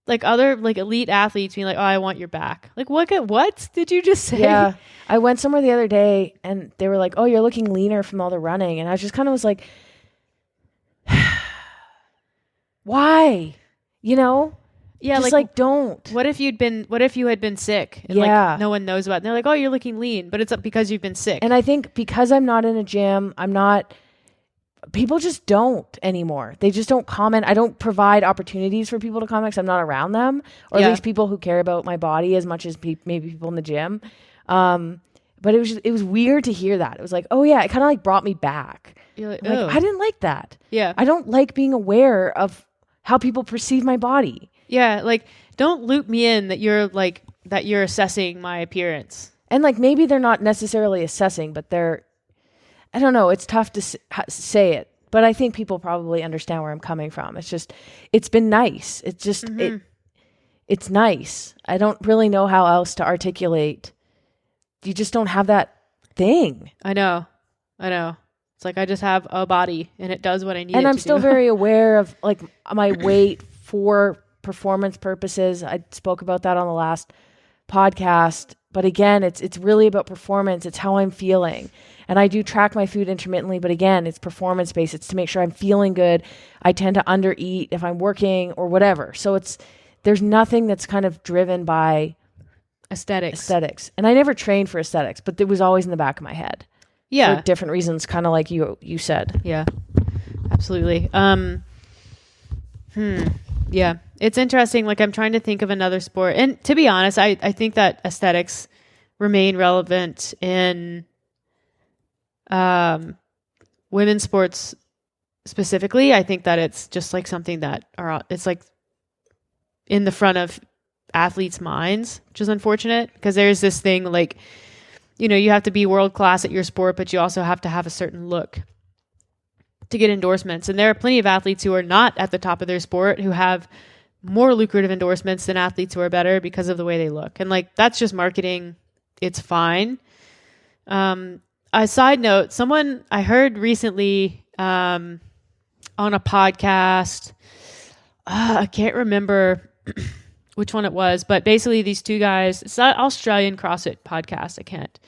like other like elite athletes being like, I want your back. Like, what did you just say? Yeah. I went somewhere the other day and they were like, you're looking leaner from all the running. And I just kind of was like, why? You know? Yeah, just like don't. What if you had been sick and like no one knows about it? And they're like, you're looking lean, but it's because you've been sick. And I think because I'm not in a gym, people just don't anymore. They just don't comment. I don't provide opportunities for people to comment because I'm not around them, or at least people who care about my body as much as maybe people in the gym. But it was weird to hear that. It was like, it kind of like brought me back. You're like, I didn't like that. Yeah. I don't like being aware of how people perceive my body. Yeah, like don't loop me in that you're assessing my appearance. And like maybe they're not necessarily assessing, but I don't know, it's tough to say it. But I think people probably understand where I'm coming from. It's just, it's been nice. It's just, it's nice. I don't really know how else to articulate. You just don't have that thing. I know. It's like I just have a body and it does what I need. And I'm still very aware of like my weight for performance purposes. I spoke about that on the last podcast. But again, it's really about performance. It's how I'm feeling. And I do track my food intermittently, but again, it's performance based. It's to make sure I'm feeling good. I tend to undereat if I'm working or whatever. So there's nothing that's kind of driven by aesthetics. And I never trained for aesthetics, but it was always in the back of my head. Yeah. For different reasons, kind of like you said. Yeah, absolutely. Yeah, it's interesting. Like I'm trying to think of another sport. And to be honest, I think that aesthetics remain relevant in women's sports specifically. I think that it's just like something that it's like in the front of athletes' minds, which is unfortunate because there's this thing like, you know, you have to be world class at your sport, but you also have to have a certain look to get endorsements. And there are plenty of athletes who are not at the top of their sport who have more lucrative endorsements than athletes who are better because of the way they look. And like, that's just marketing. It's fine. A side note, someone I heard recently on a podcast, I can't remember which one it was, but basically these two guys, it's an Australian CrossFit podcast. I can't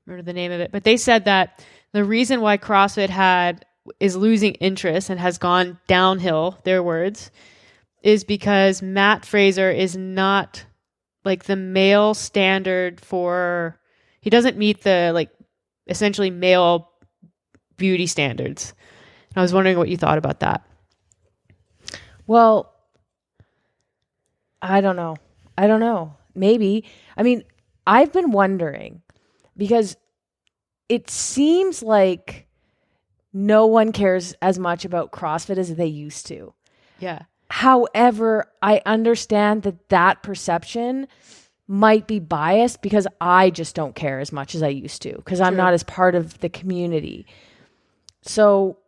remember the name of it, but they said that the reason why CrossFit is losing interest and has gone downhill, their words, is because Matt Fraser is not like the male standard he doesn't meet the like essentially male beauty standards. And I was wondering what you thought about that. Well, I don't know. Maybe. I mean, I've been wondering because it seems like no one cares as much about CrossFit as they used to. Yeah. However, I understand that perception might be biased because I just don't care as much as I used to because I'm not as part of the community. So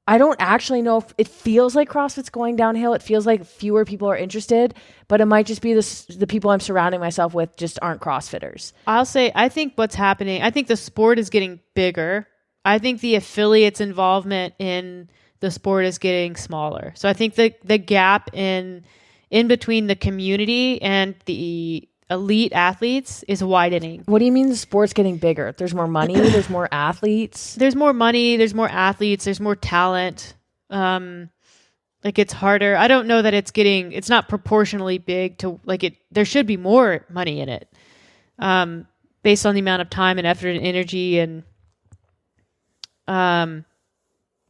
I don't actually know if it feels like CrossFit's going downhill. It feels like fewer people are interested, but it might just be the people I'm surrounding myself with just aren't CrossFitters. I'll say, I think what's happening, I think the sport is getting bigger. I think the affiliates' involvement in the sport is getting smaller. So I think the gap in between the community and the elite athletes is widening. What do you mean the sport's getting bigger? There's more money, there's more athletes. There's more money, there's more athletes, there's more talent. Like it's harder. I don't know that it's not proportionally big to like it. There should be more money in it. Based on the amount of time and effort and energy and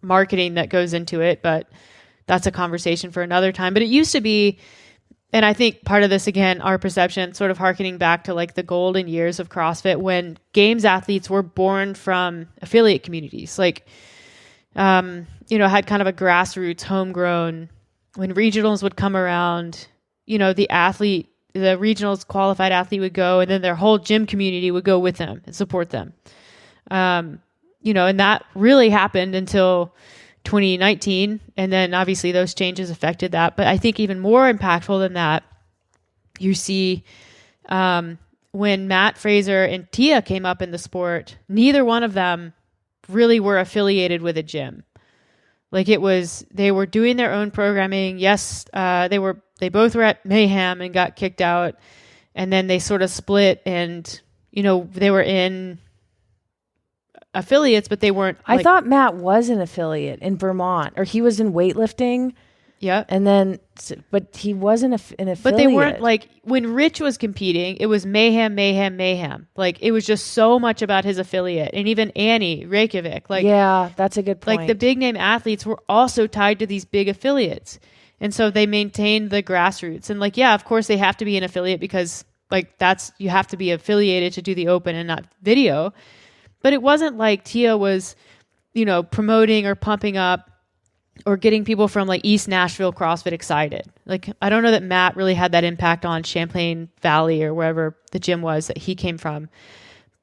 marketing that goes into it, but that's a conversation for another time. But it used to be, and I think part of this, again, our perception, sort of hearkening back to like the golden years of CrossFit when games athletes were born from affiliate communities, like, had kind of a grassroots, homegrown, when regionals would come around, the regionals qualified athlete would go, and then their whole gym community would go with them and support them. And that really happened until 2019. And then obviously those changes affected that. But I think even more impactful than that, you see, when Matt Fraser and Tia came up in the sport, neither one of them really were affiliated with a gym. Like they were doing their own programming. Yes, they both were at Mayhem and got kicked out. And then they sort of split and, they were in affiliates, but they weren't. I thought Matt was an affiliate in Vermont, or he was in weightlifting. Yeah. And then, but he wasn't an affiliate. But they weren't like, when Rich was competing, it was Mayhem. Like it was just so much about his affiliate. And even Annie Reykjavik. Like, yeah, that's a good point. Like the big name athletes were also tied to these big affiliates. And so they maintained the grassroots. And like, yeah, of course they have to be an affiliate because like you have to be affiliated to do the open and not video. But it wasn't like Tia was, promoting or pumping up or getting people from like East Nashville CrossFit excited. Like, I don't know that Matt really had that impact on Champlain Valley or wherever the gym was that he came from.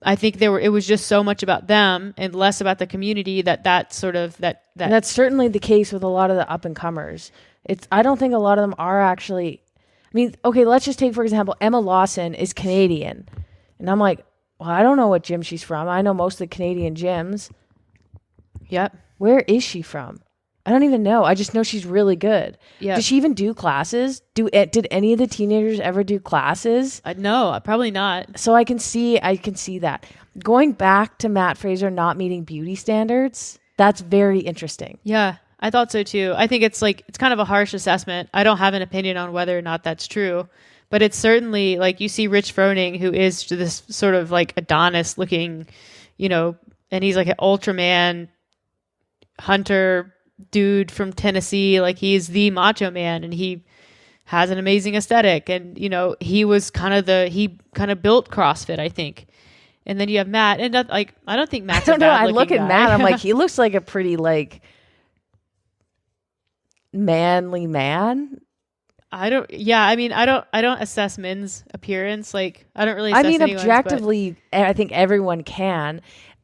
I think it was just so much about them and less about the community that's certainly the case with a lot of the up and comers. I don't think a lot of them are actually, okay, let's just take, for example, Emma Lawson is Canadian. And I'm like, well, I don't know what gym she's from. I know most of the Canadian gyms. Yep. Where is she from? I don't even know. I just know she's really good. Yeah. Did she even do classes? Did any of the teenagers ever do classes? No, probably not. So I can see that. Going back to Matt Fraser not meeting beauty standards, that's very interesting. Yeah, I thought so too. I think it's kind of a harsh assessment. I don't have an opinion on whether or not that's true. But it's certainly like you see Rich Froning, who is this sort of like Adonis looking, and he's like an Ultraman hunter dude from Tennessee. Like he's the macho man and he has an amazing aesthetic. And, he was he kind of built CrossFit, I think. And then you have Matt and I don't think Matt's a bad I look at guy. Matt, I'm like, he looks like a pretty like manly man. I don't assess men's appearance. Like, I don't really assess objectively, I think everyone can.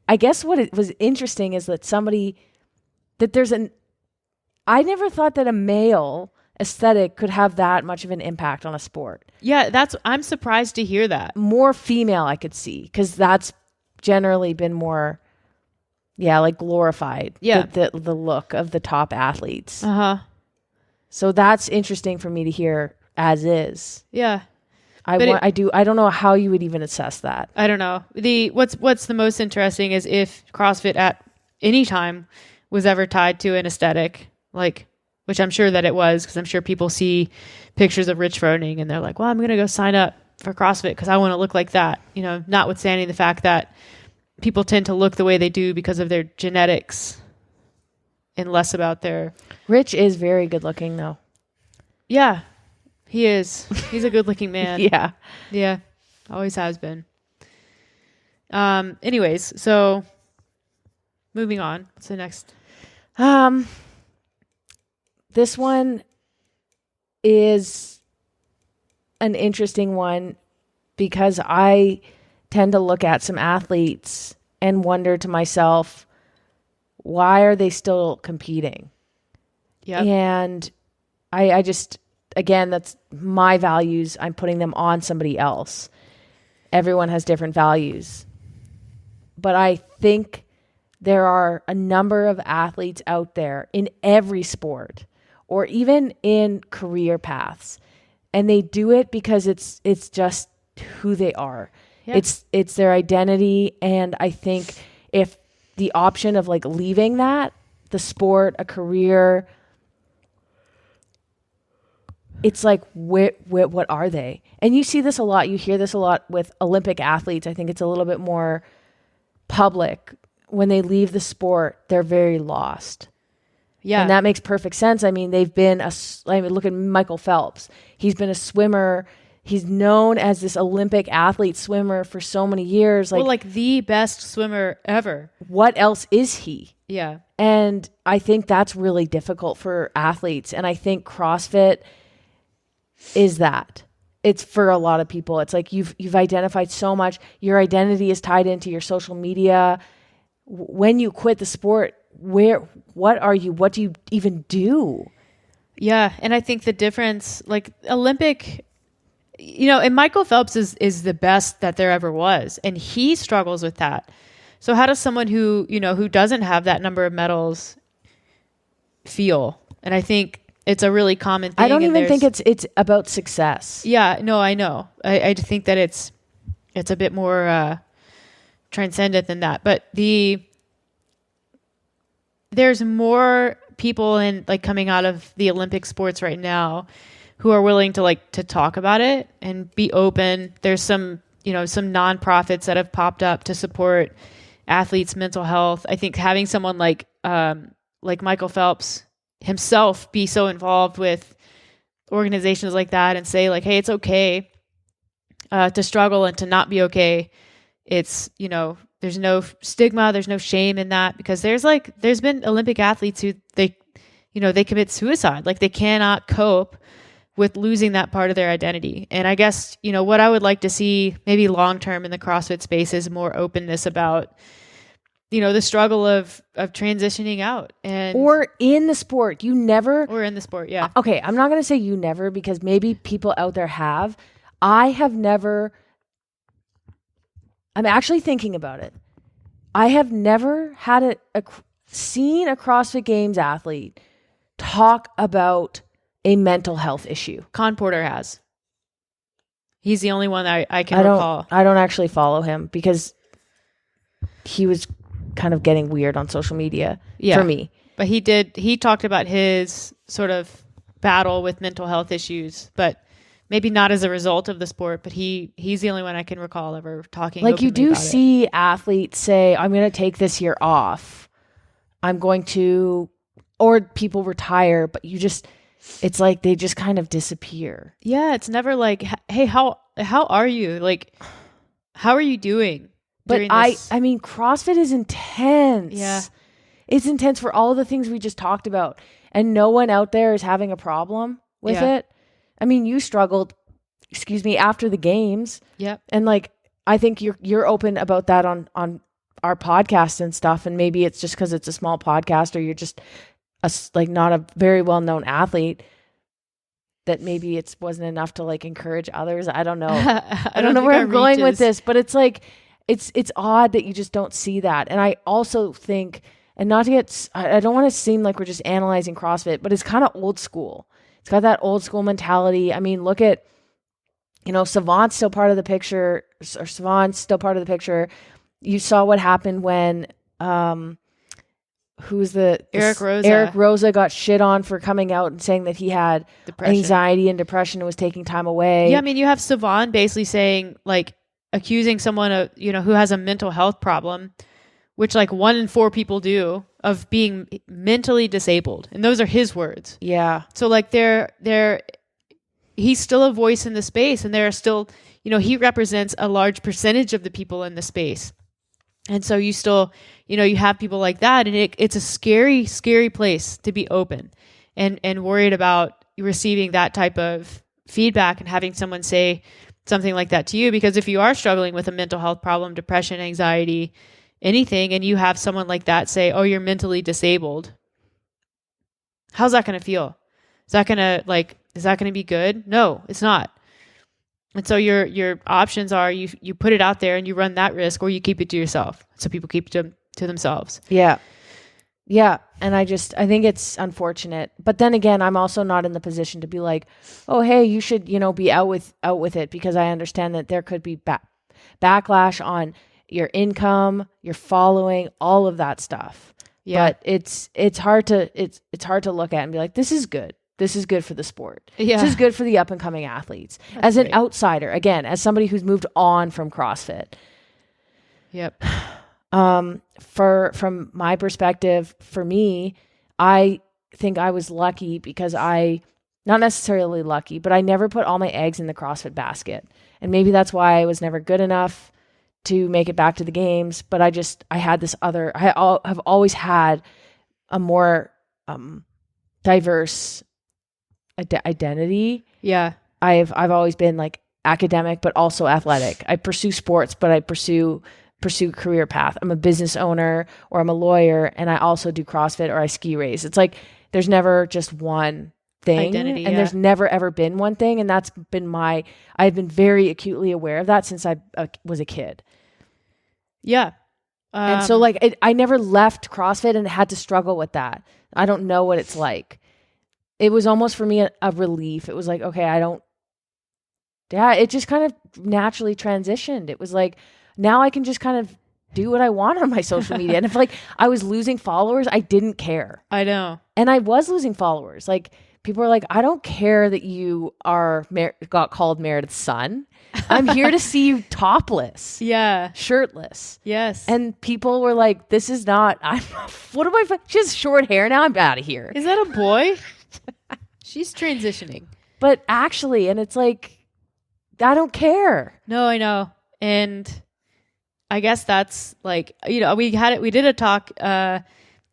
I guess what it was interesting is that I never thought that a male aesthetic could have that much of an impact on a sport. Yeah, I'm surprised to hear that. More female I could see, because that's generally been more, like glorified. Yeah. The look of the top athletes. Uh-huh. So that's interesting for me to hear as is. Yeah. I don't know how you would even assess that. I don't know. What's the most interesting is if CrossFit at any time was ever tied to an aesthetic, like, which I'm sure that it was, because I'm sure people see pictures of Rich Froning and they're like, well, I'm going to go sign up for CrossFit because I want to look like that. Notwithstanding the fact that people tend to look the way they do because of their genetics and less about their... Rich is very good looking though. Yeah, he is. He's a good looking man. Yeah. Yeah. Always has been. Anyways, so moving on. What's the next? This one is an interesting one because I tend to look at some athletes and wonder to myself, why are they still competing? Yeah. And I just, again, that's my values. I'm putting them on somebody else. Everyone has different values. But I think there are a number of athletes out there in every sport or even in career paths. And they do it because it's just who they are. Yeah. It's their identity. And I think if the option of like leaving that, the sport, a career, it's like, what are they? And you see this a lot. You hear this a lot with Olympic athletes. I think it's a little bit more public. When they leave the sport, they're very lost. Yeah. And that makes perfect sense. I mean, look at Michael Phelps. He's been a swimmer. He's known as this Olympic athlete swimmer for so many years. Like the best swimmer ever. What else is he? Yeah. And I think that's really difficult for athletes. And I think CrossFit is that. It's for a lot of people. It's like you've identified so much. Your identity is tied into your social media. When you quit the sport, what are you? What do you even do? Yeah. And I think the difference, like Olympic, and Michael Phelps is the best that there ever was. And he struggles with that. So how does someone who doesn't have that number of medals feel? And I think it's a really common thing. I don't even think it's about success. Yeah, no, I know. I think that it's a bit more transcendent than that. But there's more people coming out of the Olympic sports right now who are willing to talk about it and be open. There's some nonprofits that have popped up to support athletes' mental health. I think having someone like Michael Phelps himself be so involved with organizations like that and say hey, it's okay to struggle and to not be okay. It's, there's no stigma, there's no shame in that, because there's been Olympic athletes who they commit suicide. They cannot cope with losing that part of their identity. And I guess, what I would like to see maybe long-term in the CrossFit space is more openness about, the struggle of transitioning out or in the sport. Or in the sport. Yeah. Okay. I'm not going to say you never, because maybe people out there have. I have never, I'm actually thinking about it. I have never had seen a CrossFit Games athlete talk about a mental health issue. Con Porter has. He's the only one that I can recall. I don't actually follow him because he was kind of getting weird on social media for me. But he talked about his sort of battle with mental health issues, but maybe not as a result of the sport, but he's the only one I can recall ever talking about it. You do see athletes say, I'm going to take this year off. I'm going to, or people retire, but it's like they just kind of disappear. Yeah, it's never like, hey, how are you? How are you doing? But I mean, CrossFit is intense. Yeah. It's intense for all of the things we just talked about. And no one out there is having a problem with it. I mean, you struggled, after the games. Yep. And I think you're open about that on our podcast and stuff. And maybe it's just because it's a small podcast, or you're just not a very well-known athlete, that maybe it wasn't enough to encourage others. I don't know. I don't know where I'm going with this, but it's it's odd that you just don't see that. And I also think, and not to get, I don't want to seem like we're just analyzing CrossFit, but it's kind of old school. It's got that old school mentality. I mean, look at, Savant's still part of the picture, or Savant's still part of the picture. You saw what happened when, Eric Rosa got shit on for coming out and saying that he had anxiety and depression and was taking time away. Yeah, I mean, you have Savant basically saying, accusing someone of, who has a mental health problem, which 1 in 4 people do, of being mentally disabled. And those are his words. Yeah. So he's still a voice in the space, and there are still, he represents a large percentage of the people in the space. And so you still, you have people like that, and it's a scary, scary place to be open and worried about receiving that type of feedback and having someone say something like that to you. Because if you are struggling with a mental health problem, depression, anxiety, anything, and you have someone like that say, oh, you're mentally disabled, how's that going to feel? Is that going to be good? No, it's not. And so your options are you put it out there and you run that risk, or you keep it to yourself. So people keep it to themselves. Yeah. Yeah. And I think it's unfortunate. But then again, I'm also not in the position to be like, oh, hey, you should, be out with it, because I understand that there could be backlash on your income, your following, all of that stuff. Yeah. But it's hard to look at and be like, this is good. This is good for the sport. Yeah. This is good for the up and coming athletes. That's as an outsider, again, as somebody who's moved on from CrossFit. Yep. From my perspective, for me, I think I was lucky because not necessarily lucky, but I never put all my eggs in the CrossFit basket. And maybe that's why I was never good enough to make it back to the games. But I had this other, have always had a more diverse identity. Yeah. I've always been like academic, but also athletic. I pursue sports, but I pursue career path. I'm a business owner or I'm a lawyer, and I also do CrossFit or I ski race. It's like there's never just one thing, identity, and there's never ever been one thing, and that's been I've been very acutely aware of that since I was a kid. Yeah. And so like I never left CrossFit and had to struggle with that. I don't know what it's like. It was almost for me a relief. It was like, okay, it just kind of naturally transitioned. It was like, now I can just kind of do what I want on my social media. And if like I was losing followers, I didn't care. I know. And I was losing followers. Like people are like, I don't care that you got called Meredith's son. I'm here to see you topless. Yeah. Shirtless. Yes. And people were like, this is not, she has short hair now. I'm out of here. Is that a boy? She's transitioning. But actually, and it's like, I don't care. No, I know. And I guess that's like, we did a talk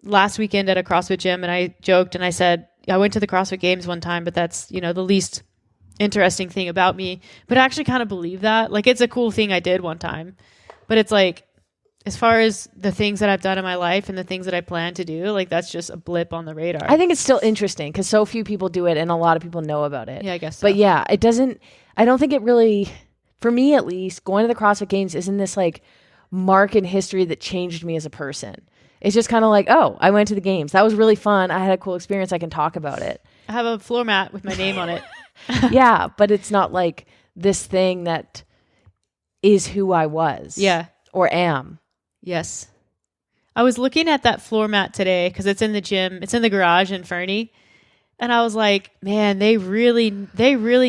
last weekend at a CrossFit gym, and I joked and I said, I went to the CrossFit Games one time, but that's, the least interesting thing about me. But I actually kind of believe that. Like, it's a cool thing I did one time. But it's like, as far as the things that I've done in my life and the things that I plan to do, like that's just a blip on the radar. I think it's still interesting because so few people do it and a lot of people know about it. Yeah, I guess so. But yeah, I don't think it really, for me at least, going to the CrossFit Games isn't this like mark in history that changed me as a person. It's just kind of like, oh, I went to the games. That was really fun. I had a cool experience. I can talk about it. I have a floor mat with my name on it. Yeah, but it's not like this thing that is who I was. Yeah. Or am. Yes. I was looking at that floor mat today because it's in the gym. It's in the garage in Fernie. And I was like, man, they really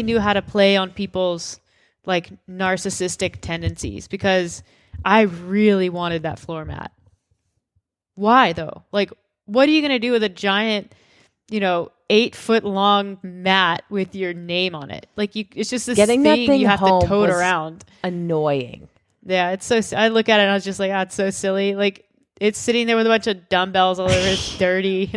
knew how to play on people's like narcissistic tendencies, because I really wanted that floor mat. Why though? Like, what are you going to do with a giant, 8-foot long mat with your name on it? Like, it's just this Getting thing that you have to tote was around. Annoying. Yeah, it's so. I look at it and I was just like, it's so silly. Like, it's sitting there with a bunch of dumbbells all over. It's dirty.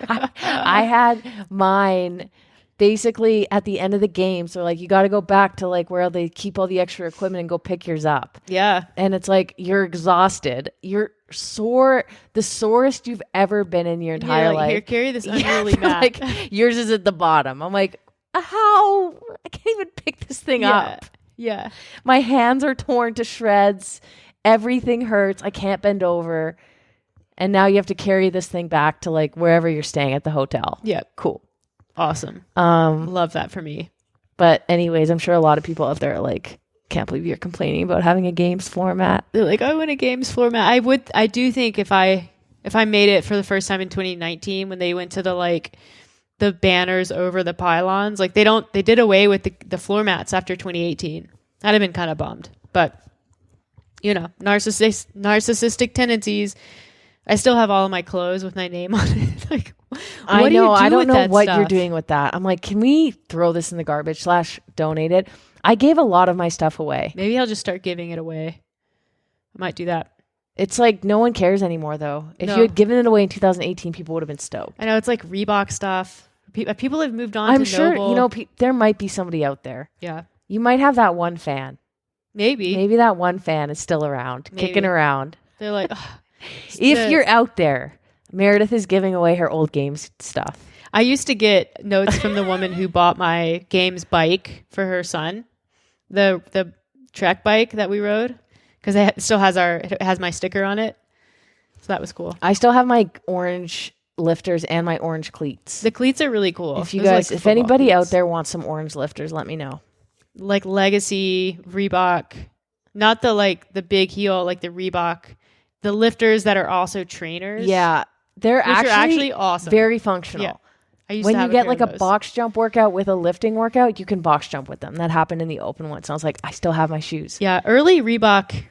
I had mine basically at the end of the game. So like, you got to go back to like where they keep all the extra equipment and go pick yours up. Yeah. And it's like, you're exhausted. You're sore, the sorest you've ever been in your entire life. Here, carry this unruly mat. Like, yours is at the bottom. I'm like, how? I can't even pick this thing up. Yeah. My hands are torn to shreds. Everything hurts. I can't bend over. And now you have to carry this thing back to like wherever you're staying at the hotel. Yeah. Cool. Awesome. Love that for me. But anyways, I'm sure a lot of people out there are like, can't believe you're complaining about having a games floor mat. They're like, I want a games floor mat. I do think if I made it for the first time in 2019, when they went to the banners over the pylons, like they did away with the floor mats after 2018. I'd have been kind of bummed, but narcissistic tendencies. I still have all of my clothes with my name on it. Like, I know. I don't know what stuff? you're doing with that. I'm like, can we throw this in the garbage / donate it? I gave a lot of my stuff away. Maybe I'll just start giving it away. I might do that. It's like no one cares anymore, though. If you had given it away in 2018, people would have been stoked. I know, it's like Reebok stuff. People have moved on. I'm to sure Noble. There might be somebody out there. Yeah, you might have that one fan. Maybe that one fan is still around, kicking around. They're like, if you're out there, Meredith is giving away her old games stuff. I used to get notes from the woman who bought my games bike for her son, the Trek bike that we rode, because it still has my sticker on it. So that was cool. I still have my orange lifters and my orange cleats. The cleats are really cool. If anybody out there wants some orange lifters, let me know. Like Legacy, Reebok, not the big heel, like the Reebok, the lifters that are also trainers. Yeah, they're actually awesome. Very functional. Yeah. When you get like a box jump workout with a lifting workout, you can box jump with them. That happened in the open once. I was like, I still have my shoes. Yeah, early Reebok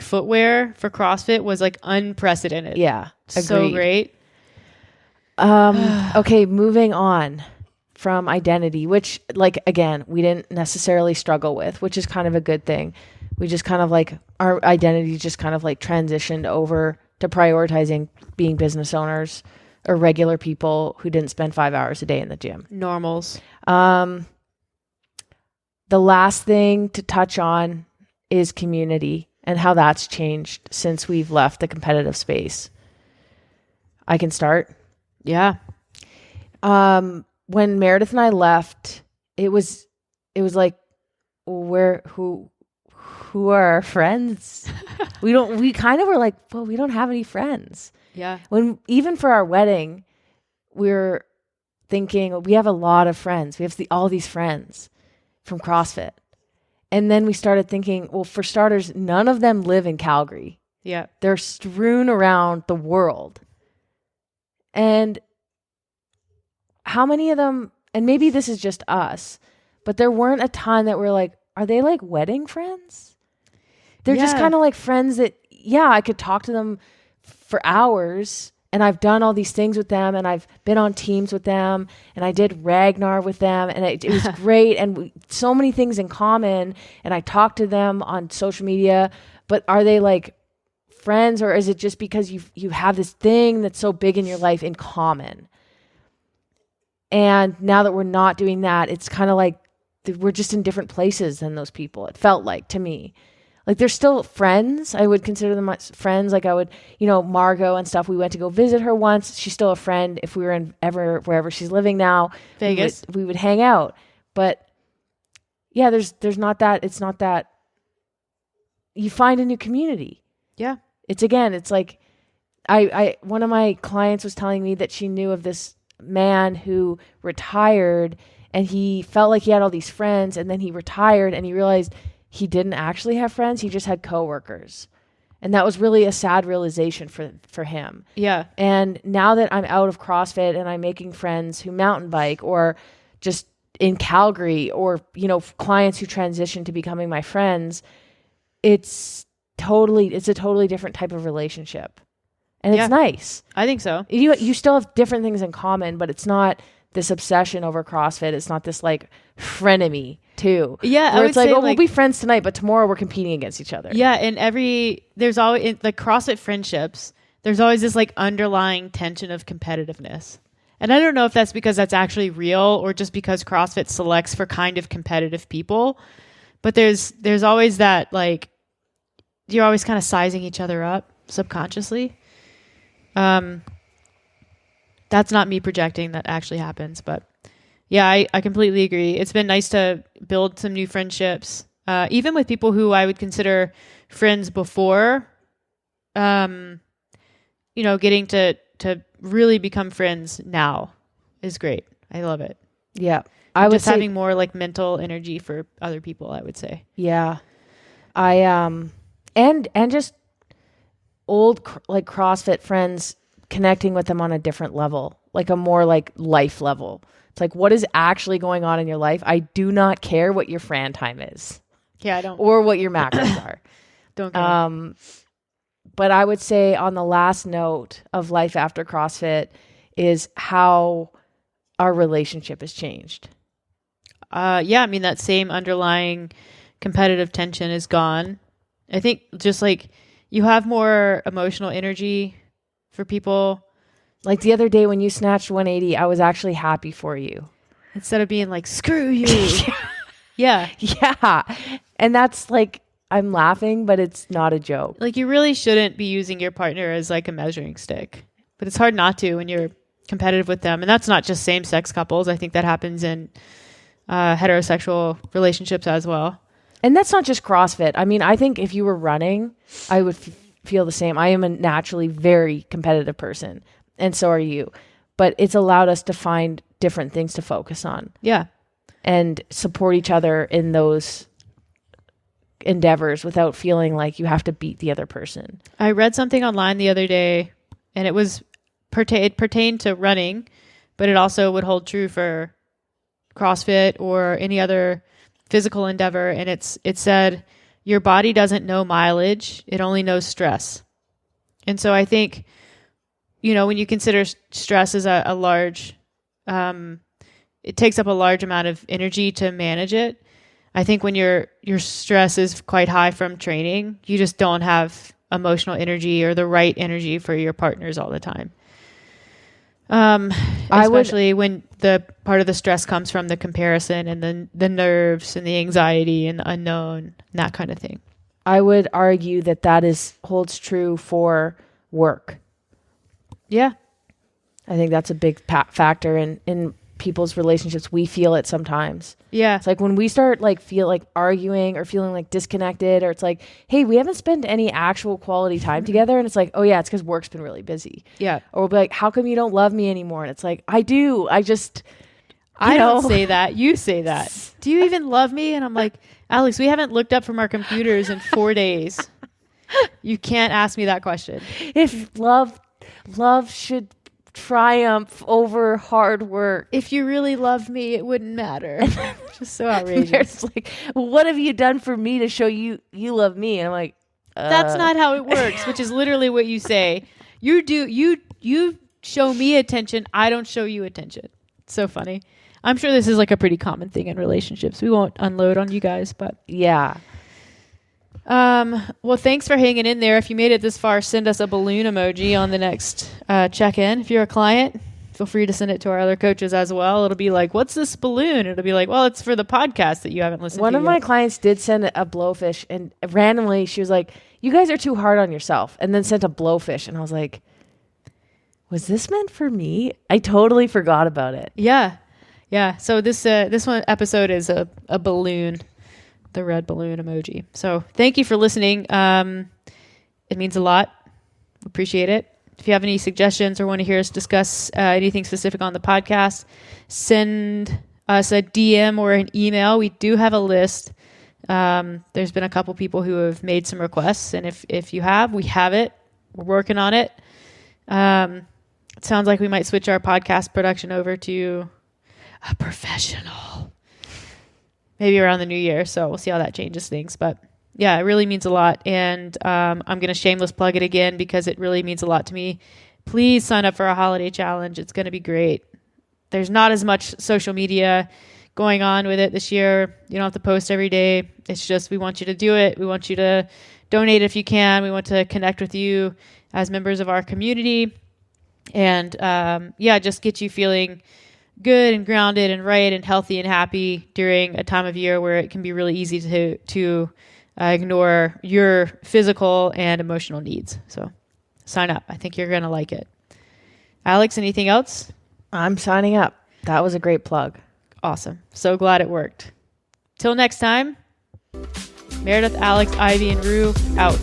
footwear for CrossFit was like unprecedented. Yeah, so great. Okay, moving on from identity, which like, again, we didn't necessarily struggle with, which is kind of a good thing. We just kind of like, our identity just kind of like transitioned over to prioritizing being business owners or regular people who didn't spend 5 hours a day in the gym. Normals. The last thing to touch on is community and how that's changed since we've left the competitive space. I can start. Yeah. When Meredith and I left, it was like, who are our friends? we kind of were like, well, we don't have any friends. Yeah. When even for our wedding, we were thinking we have a lot of friends. We have all these friends from CrossFit. And then we started thinking, well, for starters, none of them live in Calgary. Yeah. They're strewn around the world. And how many of them, and maybe this is just us, but there weren't a ton that were like, are they like wedding friends? They're just kind of like friends that, yeah, I could talk to them for hours, and I've done all these things with them, and I've been on teams with them, and I did Ragnar with them, and it was great, and so many things in common, and I talked to them on social media, but are they like friends, or is it just because you have this thing that's so big in your life in common? And now that we're not doing that, it's kind of like we're just in different places than those people. It felt like to me. Like they're still friends. I would consider them friends. Like I would, Margot and stuff. We went to go visit her once. She's still a friend. If we were wherever she's living now, Vegas, we would hang out. But yeah, there's not that. It's not that. You find a new community. Yeah. It's like, one of my clients was telling me that she knew of this man who retired, and he felt like he had all these friends, and then he retired and he realized he didn't actually have friends. He just had coworkers. And that was really a sad realization for him. Yeah. And now that I'm out of CrossFit and I'm making friends who mountain bike or just in Calgary or, clients who transition to becoming my friends, it's a totally different type of relationship. And it's nice. I think so. You still have different things in common, but it's not this obsession over CrossFit. It's not this like frenemy too. Yeah. Where it's like, we'll be friends tonight, but tomorrow we're competing against each other. Yeah. And there's always in the CrossFit friendships, there's always this like underlying tension of competitiveness. And I don't know if that's because that's actually real or just because CrossFit selects for kind of competitive people, but there's always that, like, you're always kind of sizing each other up subconsciously. That's not me projecting, that actually happens, but yeah, I completely agree. It's been nice to build some new friendships, even with people who I would consider friends before, getting to really become friends now is great. I love it. Yeah. I was having more like mental energy for other people, I would say. Yeah. And just old like CrossFit friends, connecting with them on a different level, like a more like life level. It's like, what is actually going on in your life? I do not care what your Fran time is. Yeah, I don't. Or what your macros are. Don't care. But I would say on the last note of life after CrossFit is how our relationship has changed. Yeah, I mean, that same underlying competitive tension is gone. I think just like you have more emotional energy for people. Like the other day when you snatched 180, I was actually happy for you. Instead of being like, screw you. Yeah. Yeah. And that's like, I'm laughing, but it's not a joke. Like you really shouldn't be using your partner as like a measuring stick. But it's hard not to when you're competitive with them. And that's not just same-sex couples. I think that happens in heterosexual relationships as well. And that's not just CrossFit. I mean, I think if you were running, I would feel the same. I am a naturally very competitive person, and so are you. But it's allowed us to find different things to focus on. Yeah. And support each other in those endeavors without feeling like you have to beat the other person. I read something online the other day, and it was it pertained to running, but it also would hold true for CrossFit or any other physical endeavor. And it said, your body doesn't know mileage. It only knows stress. And so I think when you consider stress as a large, it takes up a large amount of energy to manage it. I think when your stress is quite high from training, you just don't have emotional energy or the right energy for your partners all the time. Especially when the part of the stress comes from the comparison and then the nerves and the anxiety and the unknown and that kind of thing. I would argue that holds true for work. Yeah. I think that's a big factor in people's relationships. We feel it sometimes. Yeah. It's like when we start feel like arguing or feeling like disconnected, or it's like, hey, we haven't spent any actual quality time together. And it's like, oh yeah, it's because work's been really busy. Yeah. Or we'll be like, how come you don't love me anymore? And it's like, I do. I don't say that. You say that. Do you even love me? And I'm like, Alex, we haven't looked up from our computers in 4 days. You can't ask me that question. If love should triumph over hard work. If you really loved me, it wouldn't matter. Just so outrageous. It's like, what have you done for me to show you love me? And I'm like, that's not how it works, which is literally what you say. You show me attention, I don't show you attention. It's so funny. I'm sure this is like a pretty common thing in relationships. We won't unload on you guys, but yeah. Well, thanks for hanging in there. If you made it this far, send us a balloon emoji on the next check-in. If you're a client, feel free to send it to our other coaches as well. It'll be like, what's this balloon? It'll be like, well, it's for the podcast that you haven't listened to One of my yet. clients did send a blowfish, and randomly she was like, you guys are too hard on yourself, and then sent a blowfish. And I was like, was this meant for me? I totally forgot about it. Yeah. Yeah. So this one episode is a balloon. The red balloon emoji. So thank you for listening. It means a lot. Appreciate it. If you have any suggestions or want to hear us discuss anything specific on the podcast, send us a DM or an email. We do have a list. There's been a couple people who have made some requests, and if you have, we have it. We're working on it. It sounds like we might switch our podcast production over to a professional. Maybe around the new year. So we'll see how that changes things. But yeah, it really means a lot. And I'm going to shameless plug it again because it really means a lot to me. Please sign up for a holiday challenge. It's going to be great. There's not as much social media going on with it this year. You don't have to post every day. It's just we want you to do it. We want you to donate if you can. We want to connect with you as members of our community. And just get you feeling good and grounded and right and healthy and happy during a time of year where it can be really easy to ignore your physical and emotional needs. So sign up. I think you're going to like it. Alex, anything else? I'm signing up. That was a great plug. Awesome. So glad it worked. Till next time, Meredith, Alex, Ivy, and Rue out.